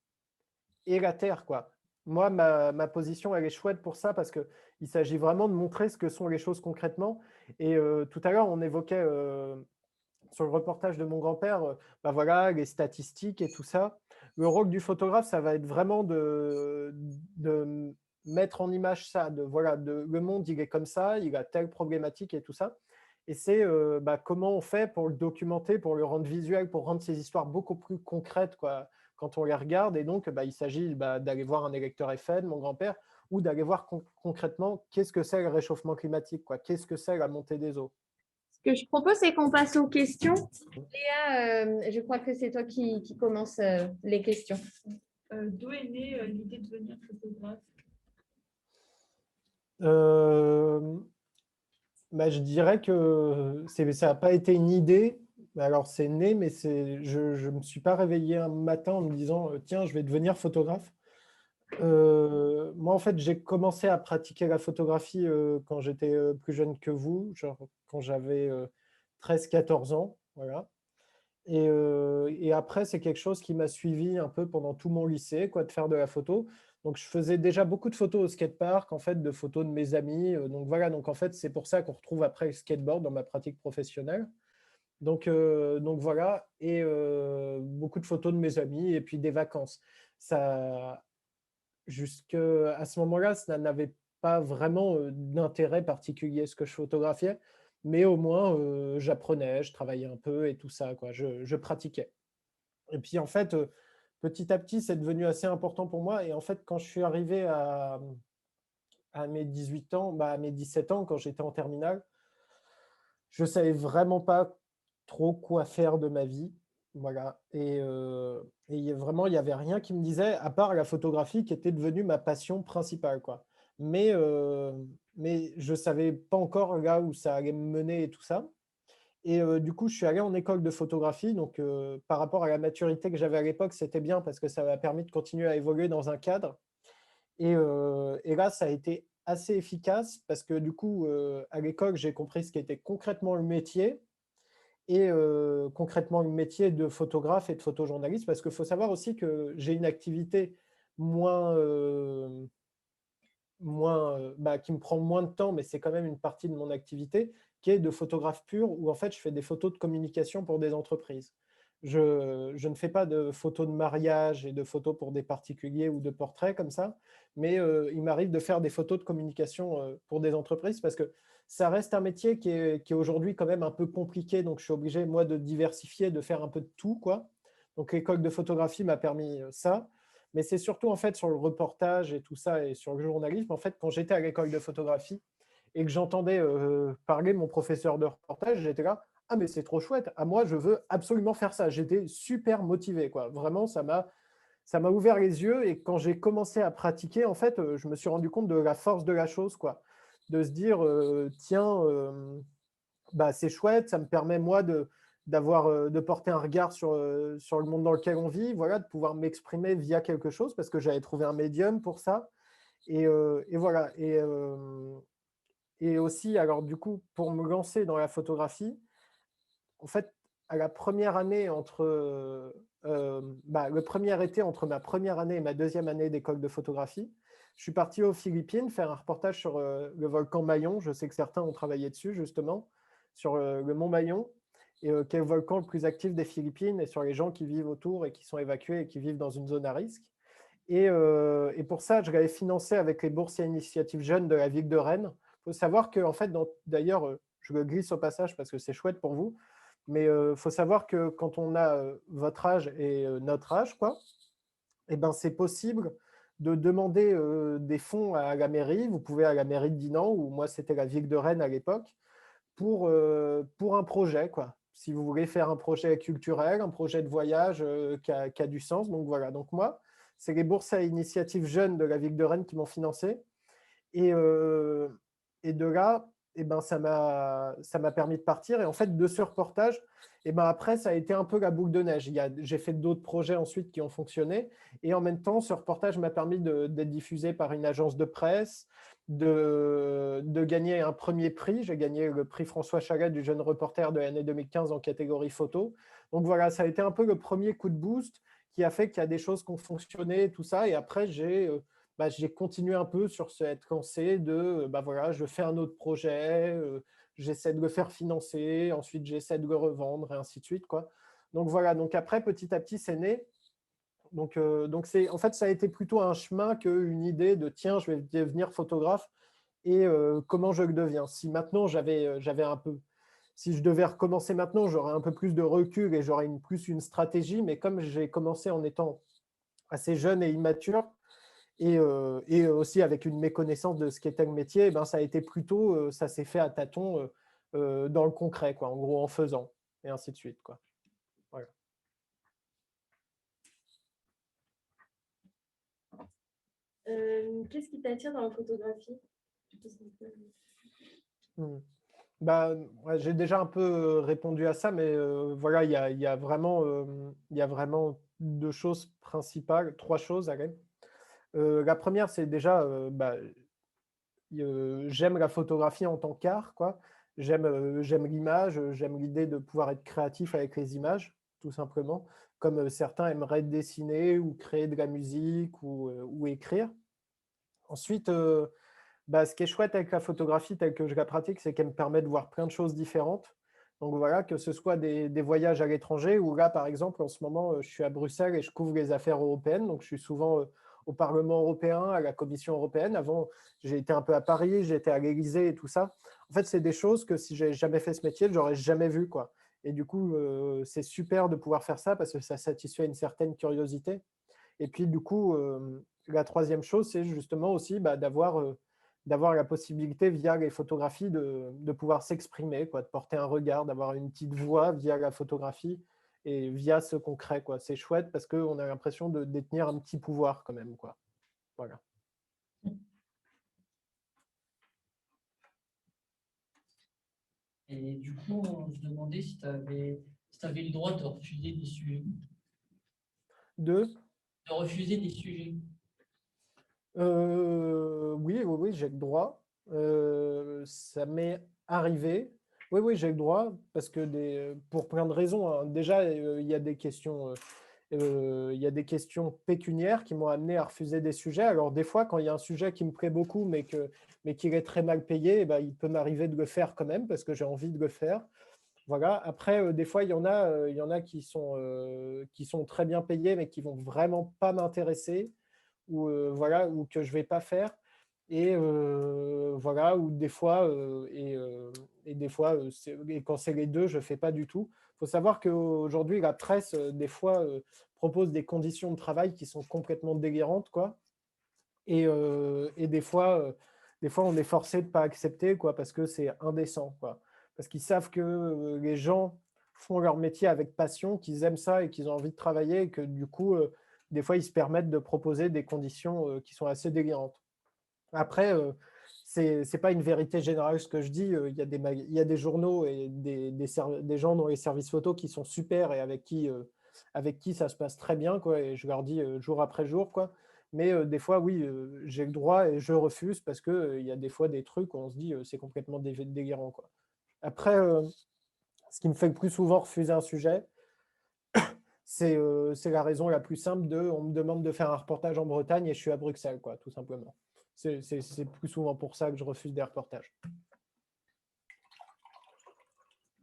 et la terre, quoi. Moi, ma position, elle est chouette pour ça parce qu'il s'agit vraiment de montrer ce que sont les choses concrètement. Et tout à l'heure, on évoquait sur le reportage de mon grand-père, voilà, les statistiques et tout ça. Le rôle du photographe, ça va être vraiment de mettre en image ça, voilà, le monde, il est comme ça, il a telle problématique et tout ça. Et c'est comment on fait pour le documenter, pour le rendre visuel, pour rendre ces histoires beaucoup plus concrètes, quoi, quand on les regarde. Et donc, il s'agit d'aller voir un électeur FM, mon grand-père, ou d'aller voir concrètement qu'est-ce que c'est le réchauffement climatique, quoi, qu'est-ce que c'est la montée des eaux. Ce que je propose, c'est qu'on passe aux questions. Léa, je crois que c'est toi qui commence les questions. D'où est née l'idée de devenir photographe? Je dirais que ça n'a pas été une idée. Alors, c'est né, mais je ne me suis pas réveillé un matin en me disant tiens, je vais devenir photographe. Moi, en fait, j'ai commencé à pratiquer la photographie quand j'étais plus jeune que vous, genre quand j'avais 13-14 ans. Voilà. Et après, c'est quelque chose qui m'a suivi un peu pendant tout mon lycée, quoi, de faire de la photo. Donc, je faisais déjà beaucoup de photos au skatepark, en fait, de photos de mes amis. Donc, voilà, donc en fait, c'est pour ça qu'on retrouve après le skateboard dans ma pratique professionnelle. Donc voilà, et beaucoup de photos de mes amis et puis des vacances. Ça, jusqu'à ce moment-là, ça n'avait pas vraiment d'intérêt particulier ce que je photographiais, mais au moins j'apprenais, je travaillais un peu et tout ça, quoi. Je pratiquais. Et puis en fait, petit à petit, c'est devenu assez important pour moi. Et en fait, quand je suis arrivé à mes 18 ans, à mes 17 ans, quand j'étais en terminale, je ne savais vraiment pas trop quoi faire de ma vie. Voilà. Et vraiment, il n'y avait rien qui me disait, à part la photographie qui était devenue ma passion principale, quoi. Mais je ne savais pas encore là où ça allait me mener et tout ça. Et du coup, je suis allé en école de photographie. Donc, par rapport à la maturité que j'avais à l'époque, c'était bien parce que ça m'a permis de continuer à évoluer dans un cadre. Et là, ça a été assez efficace parce que du coup, à l'école, j'ai compris ce qu'était concrètement le métier et concrètement le métier de photographe et de photojournaliste, parce qu'il faut savoir aussi que j'ai une activité moins, qui me prend moins de temps, mais c'est quand même une partie de mon activité, qui est de photographe pur, où en fait je fais des photos de communication pour des entreprises. Je ne fais pas de photos de mariage et de photos pour des particuliers ou de portraits comme ça, mais il m'arrive de faire des photos de communication pour des entreprises parce que ça reste un métier qui est aujourd'hui quand même un peu compliqué, donc je suis obligé, moi, de diversifier, de faire un peu de tout, quoi. Donc l'école de photographie m'a permis ça, mais c'est surtout en fait sur le reportage et tout ça et sur le journalisme, en fait, quand j'étais à l'école de photographie et que j'entendais parler mon professeur de reportage, j'étais là, ah mais c'est trop chouette, à moi je veux absolument faire ça. J'étais super motivé, quoi. Vraiment, ça m'a ouvert les yeux et quand j'ai commencé à pratiquer, en fait, je me suis rendu compte de la force de la chose, quoi. De se dire, tiens, c'est chouette, ça me permet moi de porter un regard sur le monde dans lequel on vit, voilà, de pouvoir m'exprimer via quelque chose parce que j'avais trouvé un médium pour ça. Et voilà. Et aussi, alors du coup, pour me lancer dans la photographie, en fait, à la première année le premier été entre ma première année et ma deuxième année d'école de photographie, je suis parti aux Philippines faire un reportage sur le volcan Mayon. Je sais que certains ont travaillé dessus, justement, sur le mont Mayon, qui est le volcan le plus actif des Philippines, et sur les gens qui vivent autour et qui sont évacués et qui vivent dans une zone à risque. Et pour ça, je l'avais financé avec les bourses et initiatives jeunes de la ville de Rennes. Il faut savoir que, en fait, d'ailleurs, je le glisse au passage parce que c'est chouette pour vous, mais il faut savoir que quand on a votre âge et notre âge, quoi, eh ben, c'est possible de demander des fonds à la mairie. Vous pouvez à la mairie de Dinan, ou moi c'était la ville de Rennes à l'époque, pour un projet, quoi. Si vous voulez faire un projet culturel, un projet de voyage qui a du sens. Donc voilà, donc moi, c'est les bourses à initiative jeunes de la ville de Rennes qui m'ont financé. Et, et de là, eh ben, ça m'a permis de partir. Et en fait, de ce reportage, eh ben, après, ça a été un peu la boule de neige. J'ai fait d'autres projets ensuite qui ont fonctionné. Et en même temps, ce reportage m'a permis d'être diffusé par une agence de presse, de gagner un premier prix. J'ai gagné le prix François Chalet du jeune reporter de l'année 2015 en catégorie photo. Donc voilà, ça a été un peu le premier coup de boost qui a fait qu'il y a des choses qui ont fonctionné, tout ça. Et après, j'ai continué un peu sur cette lancée de voilà, je fais un autre projet, j'essaie de le faire financer, ensuite j'essaie de le revendre et ainsi de suite, quoi. Donc voilà, donc après petit à petit c'est né. Donc en fait ça a été plutôt un chemin qu'une idée de tiens, je vais devenir photographe et comment je le deviens. Si maintenant j'avais un peu, si je devais recommencer maintenant, j'aurais un peu plus de recul et j'aurais plus une stratégie, mais comme j'ai commencé en étant assez jeune et immature, et aussi avec une méconnaissance de ce qu'était le métier, ben, ça a été plutôt, ça s'est fait à tâtons dans le concret, quoi, en gros en faisant, et ainsi de suite, quoi. Voilà. Qu'est-ce qui t'attire dans la photographie? Bah, ouais, j'ai déjà un peu répondu à ça, mais voilà, il y a vraiment deux choses principales, trois choses, allez. La première, c'est déjà, j'aime la photographie en tant qu'art, quoi. J'aime l'image, j'aime l'idée de pouvoir être créatif avec les images, tout simplement, comme certains aimeraient dessiner ou créer de la musique ou écrire. Ensuite, ce qui est chouette avec la photographie telle que je la pratique, c'est qu'elle me permet de voir plein de choses différentes. Donc voilà, que ce soit des voyages à l'étranger, ou là, par exemple, en ce moment, je suis à Bruxelles et je couvre les affaires européennes. Donc, je suis souvent au Parlement européen, à la Commission européenne. Avant, j'ai été un peu à Paris, j'étais à l'Élysée et tout ça. En fait, c'est des choses que si j'ai jamais fait ce métier, je n'aurais jamais vu, quoi. Et du coup, c'est super de pouvoir faire ça parce que ça satisfait une certaine curiosité. Et puis, du coup, la troisième chose, c'est justement aussi d'avoir la possibilité, via les photographies, de pouvoir s'exprimer, quoi, de porter un regard, d'avoir une petite voix via la photographie et via ce concret, quoi. C'est chouette parce qu'on a l'impression de détenir un petit pouvoir quand même, quoi. Voilà. Et du coup, on se demandait si tu avais le droit de refuser des sujets. De refuser des sujets. Oui, j'ai le droit. Ça m'est arrivé. Oui, j'ai le droit parce que pour plein de raisons, hein. Déjà, il y a des questions. Il y a des questions pécuniaires qui m'ont amené à refuser des sujets. Alors, des fois, quand il y a un sujet qui me plaît beaucoup, mais qu'il est très mal payé, eh ben, il peut m'arriver de le faire quand même parce que j'ai envie de le faire. Voilà. Après, des fois, il y en a qui sont très bien payés, mais qui vont vraiment pas m'intéresser voilà, ou que je ne vais pas faire. Et voilà, ou des fois, et des fois, et quand c'est les deux, je ne fais pas du tout. Il faut savoir qu'aujourd'hui, la presse, des fois, propose des conditions de travail qui sont complètement délirantes, quoi. Et des fois, on est forcé de ne pas accepter, quoi, parce que c'est indécent, quoi. Parce qu'ils savent que les gens font leur métier avec passion, qu'ils aiment ça et qu'ils ont envie de travailler, et que du coup, des fois, ils se permettent de proposer des conditions qui sont assez délirantes. Après, c'est pas une vérité générale ce que je dis. Il y a des journaux et des gens dans les services photo qui sont super et avec qui ça se passe très bien, quoi, et je leur dis jour après jour, quoi. Mais des fois, oui, j'ai le droit et je refuse parce qu'il y a des fois des trucs où on se dit c'est complètement délirant, quoi. Après, ce qui me fait le plus souvent refuser un sujet, c'est la raison la plus simple de on me demande de faire un reportage en Bretagne et je suis à Bruxelles, quoi, tout simplement. C'est plus souvent pour ça que je refuse des reportages.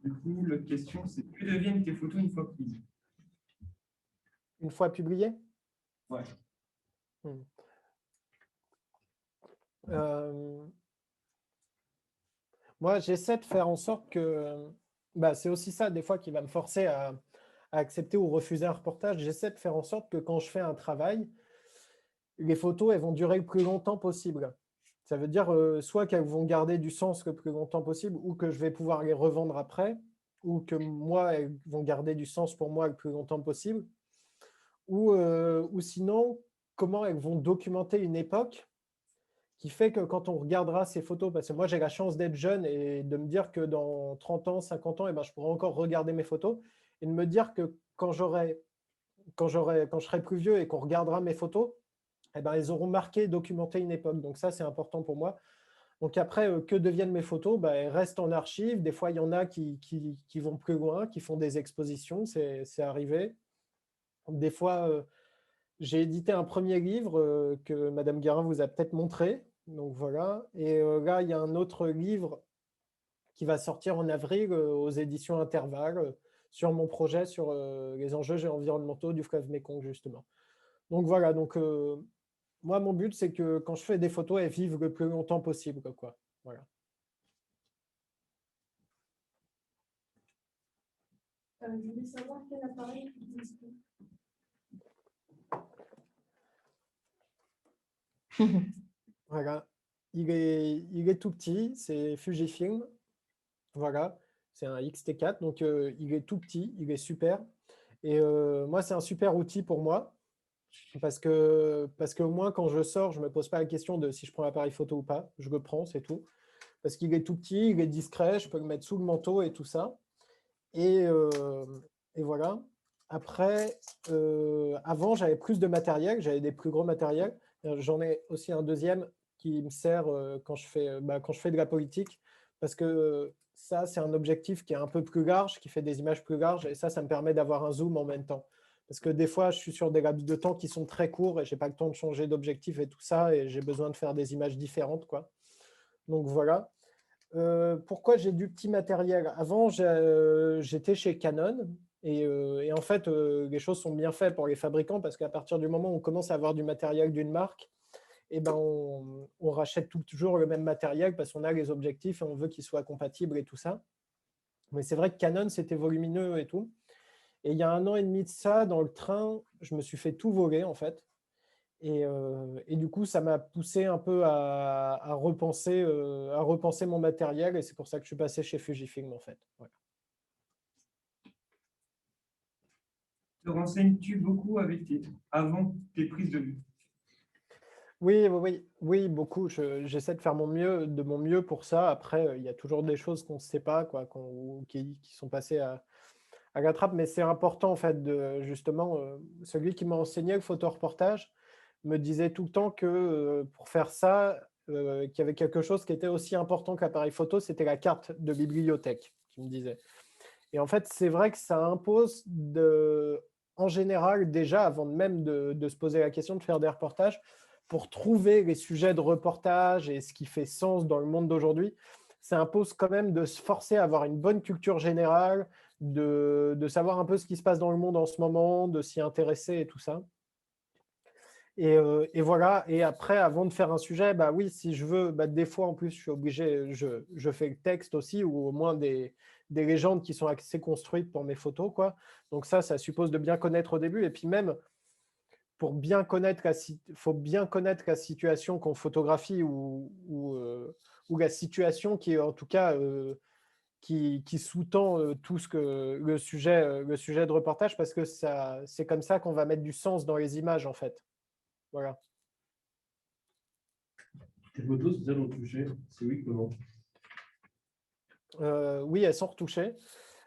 Du coup, l'autre question, c'est que deviennent tes photos une fois prises? Une fois publiées? Ouais. Moi, j'essaie de faire en sorte que… c'est aussi ça, des fois, qui va me forcer à accepter ou refuser un reportage. J'essaie de faire en sorte que quand je fais un travail, les photos, elles vont durer le plus longtemps possible. Ça veut dire soit qu'elles vont garder du sens le plus longtemps possible, ou que je vais pouvoir les revendre après, ou que moi, elles vont garder du sens pour moi le plus longtemps possible, ou sinon, comment elles vont documenter une époque qui fait que quand on regardera ces photos, parce que moi j'ai la chance d'être jeune et de me dire que dans 30 ans, 50 ans, je pourrai encore regarder mes photos et de me dire que quand je serai plus vieux et qu'on regardera mes photos, elles auront marqué, documenté une époque. Donc ça, c'est important pour moi. Donc après, que deviennent mes photos? Elles restent en archive. Des fois, il y en a qui vont plus loin, qui font des expositions, c'est arrivé. Des fois, j'ai édité un premier livre que Madame Guérin vous a peut-être montré. Donc voilà. Et là, il y a un autre livre qui va sortir en avril aux éditions Intervalle sur mon projet sur les enjeux environnementaux du fleuve Mékong, justement. Donc voilà. Donc moi, mon but, c'est que quand je fais des photos, elles vivent le plus longtemps possible, quoi. Voilà. Je voulais savoir quel appareil tu utilises. Voilà. Il est tout petit, c'est Fujifilm. Voilà, c'est un X-T4, donc il est tout petit, il est super. Et moi, c'est un super outil pour moi, parce qu'au moins, quand je sors, je ne me pose pas la question de si je prends l'appareil photo ou pas. Je le prends, c'est tout. Parce qu'il est tout petit, il est discret, je peux le mettre sous le manteau et tout ça. Et voilà. Après, avant, j'avais plus de matériel, j'avais des plus gros matériels. J'en ai aussi un deuxième qui me sert quand je fais de la politique, parce que ça, c'est un objectif qui est un peu plus large, qui fait des images plus larges, et ça me permet d'avoir un zoom en même temps. Parce que des fois, je suis sur des laps de temps qui sont très courts et je n'ai pas le temps de changer d'objectif et tout ça, et j'ai besoin de faire des images différentes, quoi. Donc voilà. Pourquoi j'ai du petit matériel? Avant, j'étais chez Canon et en fait, les choses sont bien faites pour les fabricants parce qu'à partir du moment où on commence à avoir du matériel d'une marque, on rachète toujours le même matériel parce qu'on a les objectifs et on veut qu'ils soient compatibles et tout ça. Mais c'est vrai que Canon, c'était volumineux et tout. Et il y a 1 an et demi de ça, dans le train, je me suis fait tout voler en fait. Et du coup, ça m'a poussé un peu à repenser mon matériel et c'est pour ça que je suis passé chez Fujifilm en fait. Voilà. Te renseignes-tu beaucoup avant tes prises de vue? Oui, beaucoup. J'essaie de faire de mon mieux pour ça. Après, il y a toujours des choses qu'on ne sait pas, quoi, qui sont passées à la trappe, mais c'est important en fait justement, celui qui m'a enseigné le photoreportage me disait tout le temps que pour faire ça, qu'il y avait quelque chose qui était aussi important que l'appareil photo, c'était la carte de bibliothèque, qu'il me disait. Et en fait, c'est vrai que ça impose en général, déjà, avant même de se poser la question de faire des reportages, pour trouver les sujets de reportage et ce qui fait sens dans le monde d'aujourd'hui, ça impose quand même de se forcer à avoir une bonne culture générale, de savoir un peu ce qui se passe dans le monde en ce moment, de s'y intéresser et tout ça. Et voilà. Et après, avant de faire un sujet, oui, si je veux, des fois, en plus, je suis obligé, je fais le texte aussi, ou au moins des légendes qui sont assez construites pour mes photos, quoi. Donc ça suppose de bien connaître au début. Et puis même, pour bien connaître faut bien connaître la situation qu'on photographie ou la situation qui est en tout cas qui sous-tend tout le sujet de reportage, parce que c'est comme ça qu'on va mettre du sens dans les images en fait. Voilà. Tes photos sont-elles retouchées? C'est oui, comment? Oui, elles sont retouchées.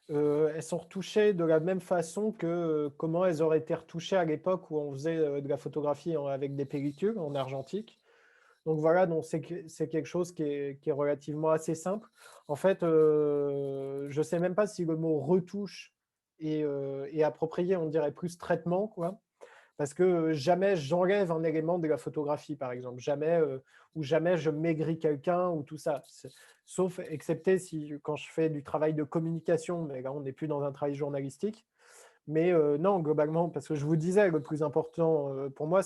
Elles sont retouchées de la même façon que comment elles auraient été retouchées à l'époque où on faisait de la photographie avec des pellicules en argentique. Donc voilà, c'est quelque chose qui est relativement assez simple. En fait, je ne sais même pas si le mot retouche et approprié, on dirait plus traitement, quoi. Parce que jamais j'enlève un élément de la photographie, par exemple. Jamais, ou jamais je maigris quelqu'un ou tout ça. Sauf, excepté quand je fais du travail de communication, mais là, on n'est plus dans un travail journalistique. Mais non, globalement, parce que je vous disais, le plus important pour moi,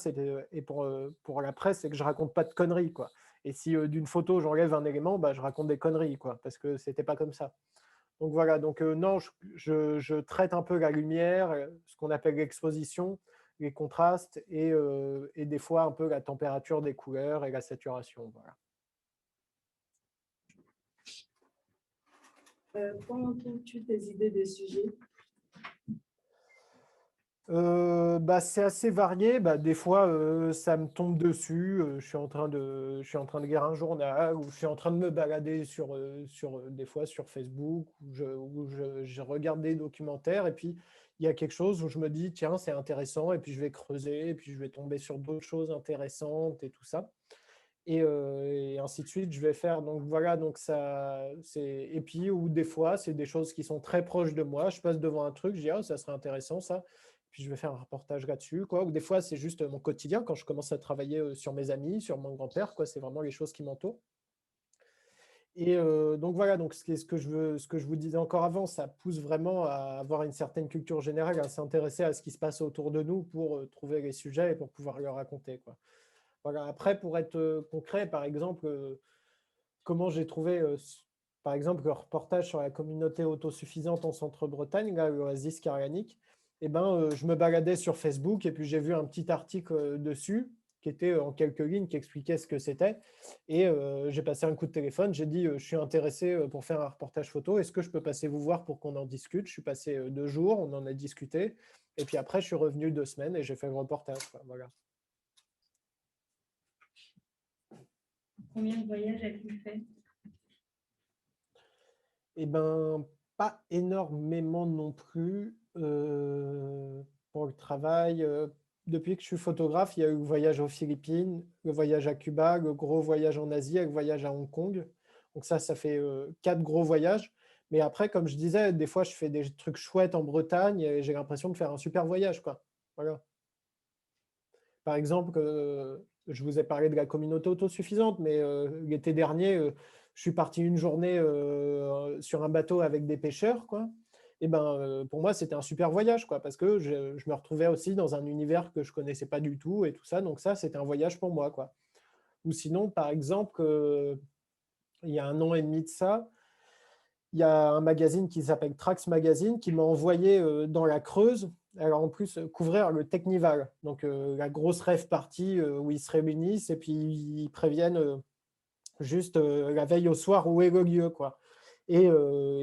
et pour la presse, c'est que je raconte pas de conneries, quoi. Et si d'une photo, j'enlève un élément, bah, je raconte des conneries, quoi, parce que c'était pas comme ça. Donc voilà, donc non, je traite un peu la lumière, ce qu'on appelle l'exposition, les contrastes et des fois un peu la température des couleurs et la saturation. Voilà. Comment trouves-tu tes idées de sujets? Bah, c'est assez varié. Bah, des fois, ça me tombe dessus. Je suis en train de lire un journal ou je suis en train de me balader des fois sur Facebook où je regarde des documentaires et puis il y a quelque chose où je me dis, tiens, c'est intéressant et puis je vais creuser et puis je vais tomber sur d'autres choses intéressantes et tout ça. Et ainsi de suite, je vais faire. Donc voilà, donc et puis, ou des fois, c'est des choses qui sont très proches de moi. Je passe devant un truc, je dis, ah, ça serait intéressant ça. Puis je vais faire un reportage là-dessus, quoi. Ou des fois, c'est juste mon quotidien quand je commence à travailler sur mes amis, sur mon grand-père, quoi. C'est vraiment les choses qui m'entourent. Et donc voilà, donc ce que je vous disais encore avant, ça pousse vraiment à avoir une certaine culture générale, à s'intéresser à ce qui se passe autour de nous pour trouver les sujets et pour pouvoir le raconter, quoi. Voilà. Après, pour être concret, par exemple, comment j'ai trouvé, par exemple, le reportage sur la communauté autosuffisante en Centre-Bretagne, là, l'Oasis Karianic, eh ben, je me baladais sur Facebook et puis j'ai vu un petit article dessus qui était en quelques lignes, qui expliquait ce que c'était. Et j'ai passé un coup de téléphone, j'ai dit, je suis intéressé pour faire un reportage photo, est-ce que je peux passer vous voir pour qu'on en discute? Je suis passé 2 jours, on en a discuté. Et puis après, je suis revenu 2 semaines et j'ai fait le reportage, quoi. Voilà. Combien de voyages as-tu fait? Eh ben, pas énormément non plus pour le travail. Depuis que je suis photographe, il y a eu le voyage aux Philippines, le voyage à Cuba, le gros voyage en Asie et le voyage à Hong Kong. Donc ça fait 4 gros voyages. Mais après, comme je disais, des fois, je fais des trucs chouettes en Bretagne et j'ai l'impression de faire un super voyage, quoi. Voilà. Par exemple, je vous ai parlé de la communauté autosuffisante, mais l'été dernier, je suis parti une journée sur un bateau avec des pêcheurs, quoi. Et ben, pour moi, c'était un super voyage, quoi, parce que je me retrouvais aussi dans un univers que je connaissais pas du tout et tout ça. Donc ça, c'était un voyage pour moi, quoi. Ou sinon, par exemple, il y a 1 an et demi de ça, il y a un magazine qui s'appelle Trax Magazine qui m'a envoyé dans la Creuse, alors en plus couvrir le Technival, donc la grosse rave party où ils se réunissent et puis ils préviennent juste la veille au soir où est le lieu, quoi. Et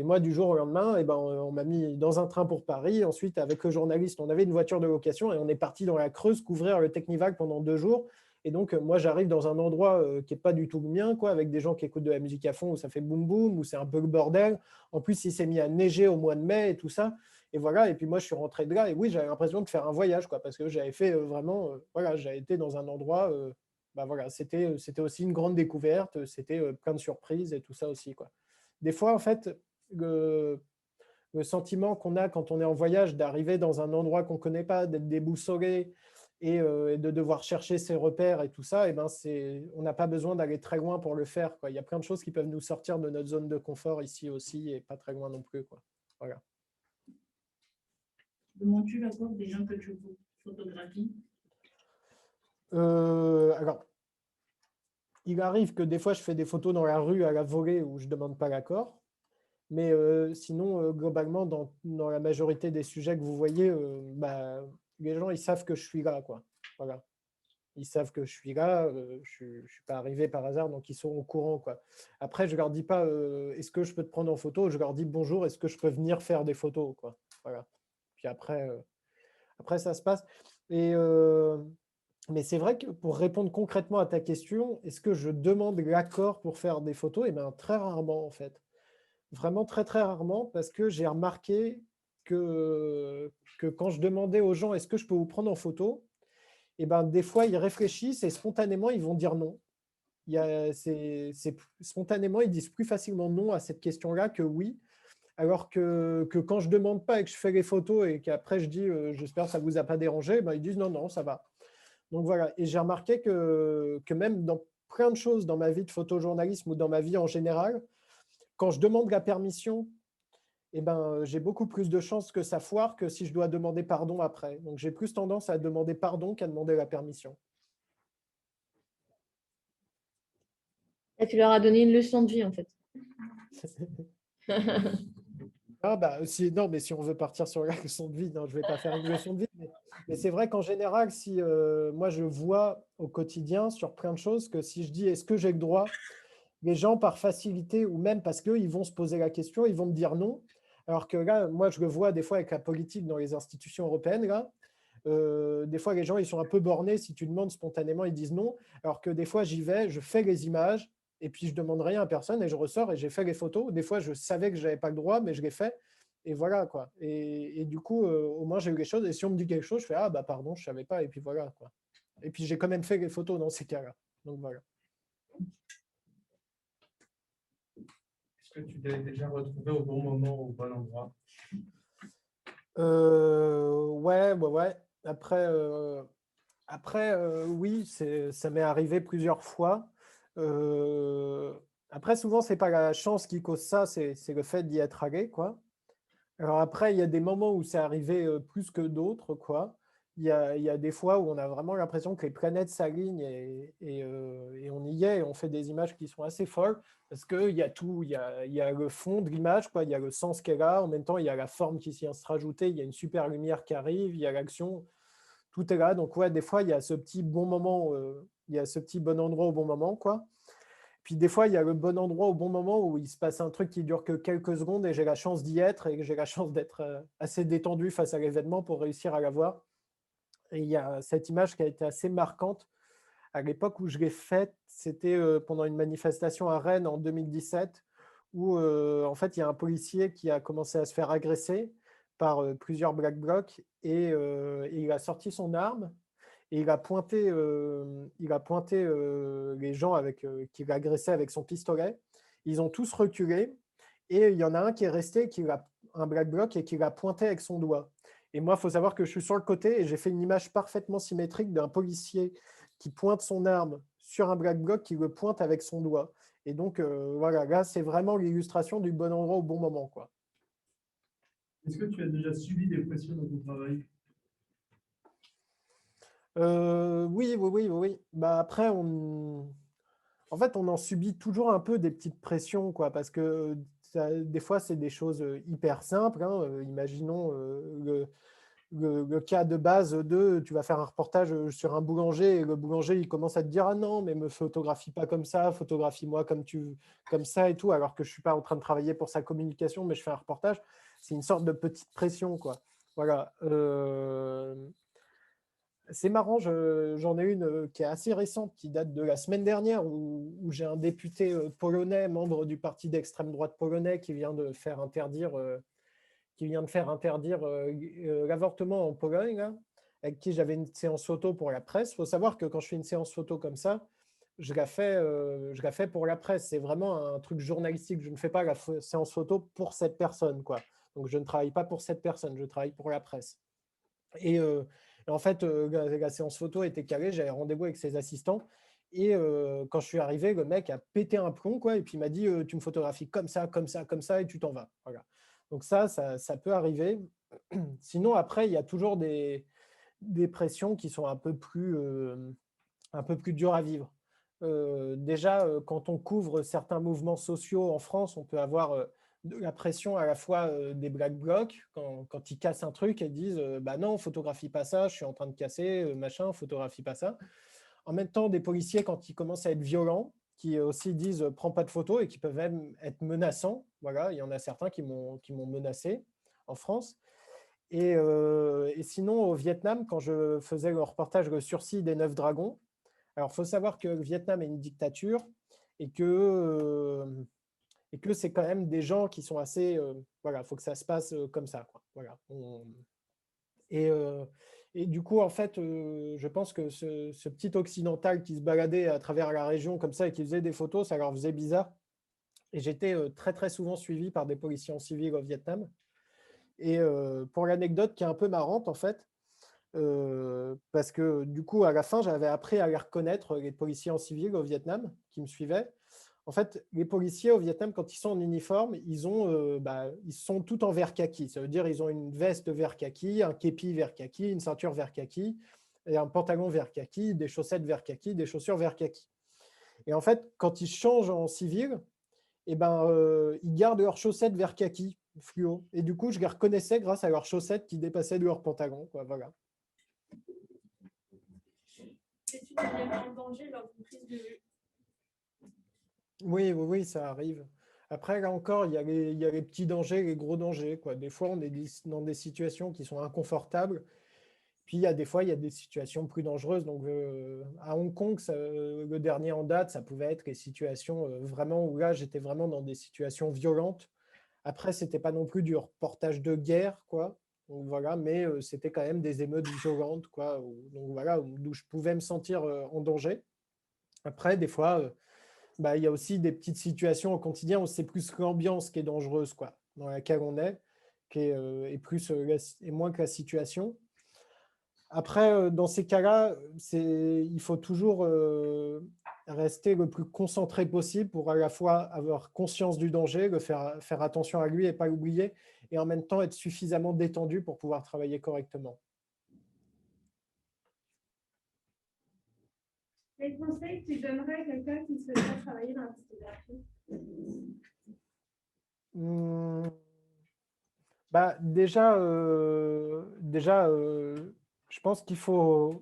moi, du jour au lendemain, eh ben, on m'a mis dans un train pour Paris. Ensuite, avec le journaliste, on avait une voiture de location et on est parti dans la Creuse couvrir le Technival pendant 2 jours. Et donc, moi, j'arrive dans un endroit qui n'est pas du tout le mien, quoi, avec des gens qui écoutent de la musique à fond, où ça fait boum boum, où c'est un peu le bordel. En plus, il s'est mis à neiger au mois de mai et tout ça. Et voilà. Et puis moi, je suis rentré de là. Et oui, j'avais l'impression de faire un voyage, quoi, parce que j'avais fait vraiment, voilà, j'avais été dans un endroit, bah voilà, c'était aussi une grande découverte. C'était plein de surprises et tout ça aussi, quoi. Des fois, en fait, le sentiment qu'on a quand on est en voyage d'arriver dans un endroit qu'on ne connaît pas, d'être déboussolé et de devoir chercher ses repères et tout ça, et ben on n'a pas besoin d'aller très loin pour le faire, quoi. Il y a plein de choses qui peuvent nous sortir de notre zone de confort ici aussi et pas très loin non plus, quoi. Voilà. Demandes-tu l'accord des gens que tu photographies? Alors, il arrive que des fois, je fais des photos dans la rue à la volée où je ne demande pas l'accord. Mais sinon, globalement, dans la majorité des sujets que vous voyez, bah, les gens, ils savent que je suis là, quoi. Voilà. Ils savent que je suis là, je ne suis pas arrivé par hasard, donc ils sont au courant, quoi. Après, je ne leur dis pas est-ce que je peux te prendre en photo, je leur dis bonjour, est-ce que je peux venir faire des photos, quoi. Voilà. Puis après, ça se passe. Mais c'est vrai que pour répondre concrètement à ta question, est-ce que je demande l'accord pour faire des photos? Eh bien, très rarement, en fait. Vraiment très, très rarement, parce que j'ai remarqué que quand je demandais aux gens « est-ce que je peux vous prendre en photo ?» eh ben, des fois, ils réfléchissent et spontanément, ils vont dire non. Spontanément, ils disent plus facilement non à cette question-là que oui. Alors que quand je ne demande pas et que je fais les photos et qu'après je dis j'espère que ça ne vous a pas dérangé, ben, ils disent non, non, ça va. Donc voilà. Et j'ai remarqué que même dans plein de choses dans ma vie de photojournalisme ou dans ma vie en général, quand je demande la permission, eh ben, j'ai beaucoup plus de chances que ça foire que si je dois demander pardon après. Donc j'ai plus tendance à demander pardon qu'à demander la permission. Et tu leur as donné une leçon de vie, en fait. Ah bah, non, mais si on veut partir sur la leçon de vie, non, je ne vais pas faire une leçon de vie. Mais c'est vrai qu'en général, si moi je vois au quotidien sur plein de choses que si je dis est-ce que j'ai le droit, les gens par facilité ou même parce qu'ils vont se poser la question, ils vont me dire non. Alors que là, moi je le vois des fois avec la politique dans les institutions européennes, là, des fois les gens ils sont un peu bornés, si tu demandes spontanément, ils disent non. Alors que des fois j'y vais, je fais les images et puis je demande rien à personne et je ressors et j'ai fait les photos. Des fois je savais que je n'avais pas le droit, mais je l'ai fait. Et voilà quoi. Et du coup, au moins j'ai eu les choses. Et si on me dit quelque chose, je fais ah bah pardon, je ne savais pas. Et puis voilà quoi. Et puis j'ai quand même fait les photos dans ces cas-là. Donc voilà. Est-ce que tu t'es déjà retrouvé au bon moment, au bon endroit? Ouais. Après, oui, ça m'est arrivé plusieurs fois. Après, souvent, c'est pas la chance qui cause ça, c'est le fait d'y être allé, quoi. Alors après, il y a des moments où c'est arrivé plus que d'autres, quoi. Il y a des fois où on a vraiment l'impression que les planètes s'alignent et on y est et on fait des images qui sont assez folles parce qu'il y a tout, il y a le fond de l'image, quoi. Il y a le sens qu'elle a, en même temps, il y a la forme qui vient se rajouter, il y a une super lumière qui arrive, il y a l'action, tout est là. Donc ouais, des fois, il y a ce petit bon moment, il y a ce petit bon endroit au bon moment, quoi. Puis des fois, il y a le bon endroit au bon moment où il se passe un truc qui dure que quelques secondes et j'ai la chance d'y être et que j'ai la chance d'être assez détendu face à l'événement pour réussir à la voir. Et il y a cette image qui a été assez marquante. À l'époque où je l'ai faite, c'était pendant une manifestation à Rennes en 2017 où en fait, il y a un policier qui a commencé à se faire agresser par plusieurs Black Blocs et il a sorti son arme et il a pointé les gens qui l'agressaient avec son pistolet. Ils ont tous reculé et il y en a un qui est resté, un Black Bloc, et qui l'a pointé avec son doigt. Et moi, il faut savoir que je suis sur le côté et j'ai fait une image parfaitement symétrique d'un policier qui pointe son arme sur un Black Bloc qui le pointe avec son doigt. Et donc, voilà, là, c'est vraiment l'illustration du bon endroit au bon moment, quoi. Est-ce que tu as déjà subi des pressions dans ton travail? Oui. Bah, après, en fait, on en subit toujours un peu des petites pressions, quoi, parce que des fois, c'est des choses hyper simples, hein. Imaginons le cas de base de tu vas faire un reportage sur un boulanger et le boulanger, il commence à te dire « Ah non, mais me photographie pas comme ça, photographie-moi comme ça et tout », alors que je ne suis pas en train de travailler pour sa communication, mais je fais un reportage. C'est une sorte de petite pression, quoi. Voilà. C'est marrant, j'en ai une qui est assez récente, qui date de la semaine dernière, où j'ai un député polonais, membre du parti d'extrême droite polonais, qui vient de faire interdire, l'avortement en Pologne, là, avec qui j'avais une séance photo pour la presse. Il faut savoir que quand je fais une séance photo comme ça, je la fais pour la presse. C'est vraiment un truc journalistique. Je ne fais pas la séance photo pour cette personne, quoi. Donc, je ne travaille pas pour cette personne, je travaille pour la presse. Et en fait, la séance photo était calée, j'avais rendez-vous avec ses assistants. Et quand je suis arrivé, le mec a pété un plomb, quoi, et puis il m'a dit tu me photographies comme ça, comme ça, comme ça, et tu t'en vas. Voilà. Donc ça peut arriver. Sinon, après, il y a toujours des pressions qui sont un peu plus dures à vivre. Déjà, quand on couvre certains mouvements sociaux en France, on peut avoir de la pression à la fois des Black Blocs, quand ils cassent un truc, ils disent bah non, photographie pas ça, je suis en train de casser, machin, photographie pas ça. En même temps, des policiers, quand ils commencent à être violents, qui aussi disent prends pas de photos et qui peuvent même être menaçants. Voilà, il y en a certains qui m'ont menacé en France. Et sinon, au Vietnam, quand je faisais le reportage Le sursis des 9 dragons, alors il faut savoir que le Vietnam est une dictature et que c'est quand même des gens qui sont assez… voilà, il faut que ça se passe comme ça, quoi. Voilà. Et du coup, en fait, je pense que ce petit occidental qui se baladait à travers la région comme ça et qui faisait des photos, ça leur faisait bizarre. Et j'étais très, très souvent suivi par des policiers en civil au Vietnam. Et pour l'anecdote qui est un peu marrante, en fait, parce que du coup, à la fin, j'avais appris à les reconnaître, les policiers en civil au Vietnam qui me suivaient. En fait, les policiers au Vietnam, quand ils sont en uniforme, ils sont tout en vert kaki. Ça veut dire qu'ils ont une veste vert kaki, un képi vert kaki, une ceinture vert kaki, et un pantalon vert kaki, des chaussettes vert kaki, des chaussures vert kaki. Et en fait, quand ils changent en civil, ils gardent leurs chaussettes vert kaki fluo. Et du coup, je les reconnaissais grâce à leurs chaussettes qui dépassaient de leurs pantalons, quoi, voilà. Et tu n'es pas en danger lors d'une prise de vue. Oui, ça arrive. Après, là encore, il y a les petits dangers, les gros dangers, quoi. Des fois, on est dans des situations qui sont inconfortables. Puis, des fois, il y a des situations plus dangereuses. Donc, à Hong Kong, le dernier en date, ça pouvait être les situations vraiment où là, j'étais vraiment dans des situations violentes. Après, ce n'était pas non plus du reportage de guerre, quoi. Donc, voilà, mais c'était quand même des émeutes violentes, quoi. Donc, voilà, d'où je pouvais me sentir en danger. Après, des fois, il y a aussi des petites situations au quotidien où c'est plus l'ambiance qui est dangereuse, quoi, dans laquelle on est, et moins que la situation. Après, dans ces cas-là, il faut toujours rester le plus concentré possible pour à la fois avoir conscience du danger, faire attention à lui et pas l'oublier, et en même temps être suffisamment détendu pour pouvoir travailler correctement. Quel conseil tu donnerais à quelqu'un qui souhaiterait travailler dans la photographie? Déjà, je pense qu'il faut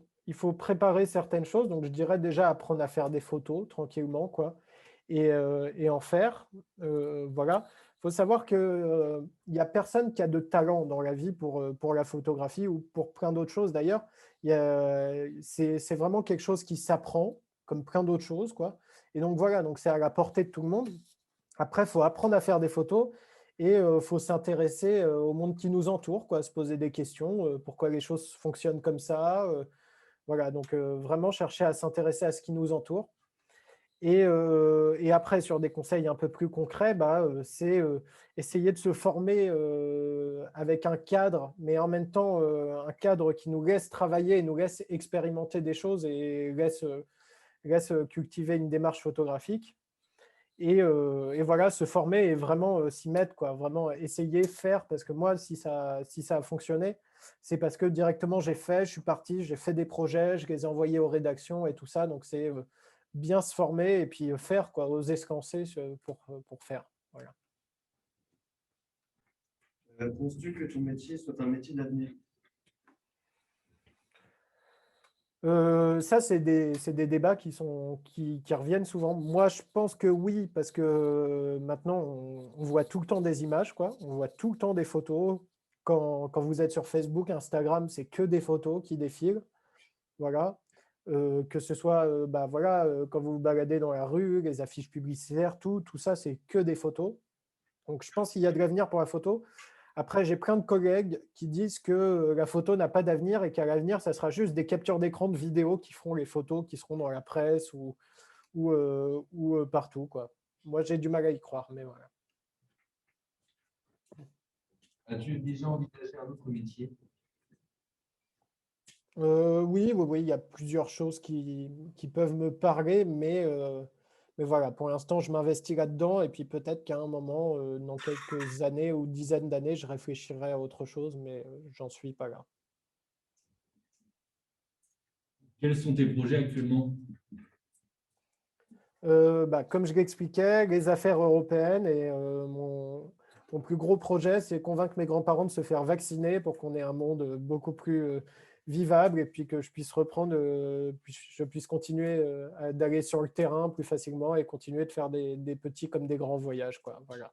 préparer certaines choses. Donc, je dirais déjà apprendre à faire des photos tranquillement, quoi, et en faire. Voilà. Il faut savoir qu'il n'y a personne qui a de talent dans la vie pour la photographie ou pour plein d'autres choses. D'ailleurs, c'est vraiment quelque chose qui s'apprend, comme plein d'autres choses, quoi. Et donc, voilà, donc c'est à la portée de tout le monde. Après, il faut apprendre à faire des photos. Et il faut s'intéresser au monde qui nous entoure, quoi, se poser des questions, pourquoi les choses fonctionnent comme ça. Voilà, donc vraiment chercher à s'intéresser à ce qui nous entoure. Et après, sur des conseils un peu plus concrets, c'est essayer de se former avec un cadre, mais en même temps un cadre qui nous laisse travailler et nous laisse expérimenter des choses et laisse cultiver une démarche photographique. Et voilà, se former et vraiment s'y mettre, quoi. Vraiment essayer, faire, parce que moi, si ça a fonctionné, c'est parce que directement j'ai fait, je suis parti, j'ai fait des projets, je les ai envoyés aux rédactions et tout ça. Donc, c'est bien se former et puis faire, quoi, oser se lancer pour faire. Voilà. Penses-tu que ton métier soit un métier d'avenir? Ça, c'est des débats qui reviennent souvent. Moi, je pense que oui, parce que maintenant, on voit tout le temps des images, quoi. On voit tout le temps des photos. Quand vous êtes sur Facebook, Instagram, c'est que des photos qui défilent. Voilà. Que ce soit quand vous vous baladez dans la rue, les affiches publicitaires, tout ça, c'est que des photos. Donc, je pense qu'il y a de l'avenir pour la photo. Après, j'ai plein de collègues qui disent que la photo n'a pas d'avenir et qu'à l'avenir, ça sera juste des captures d'écran de vidéos qui feront les photos qui seront dans la presse ou partout, quoi. Moi, j'ai du mal à y croire, mais voilà. As-tu déjà envisagé un autre métier? Oui, il y a plusieurs choses qui peuvent me parler, mais voilà, pour l'instant, je m'investis là-dedans et puis peut-être qu'à un moment, dans quelques années ou dizaines d'années, je réfléchirai à autre chose, mais j'en suis pas là. Quels sont tes projets actuellement? Comme je l'expliquais, les affaires européennes et mon plus gros projet, c'est convaincre mes grands-parents de se faire vacciner pour qu'on ait un monde beaucoup plus vivable et puis que je puisse reprendre, je puisse continuer d'aller sur le terrain plus facilement et continuer de faire des petits comme des grands voyages, quoi. Voilà.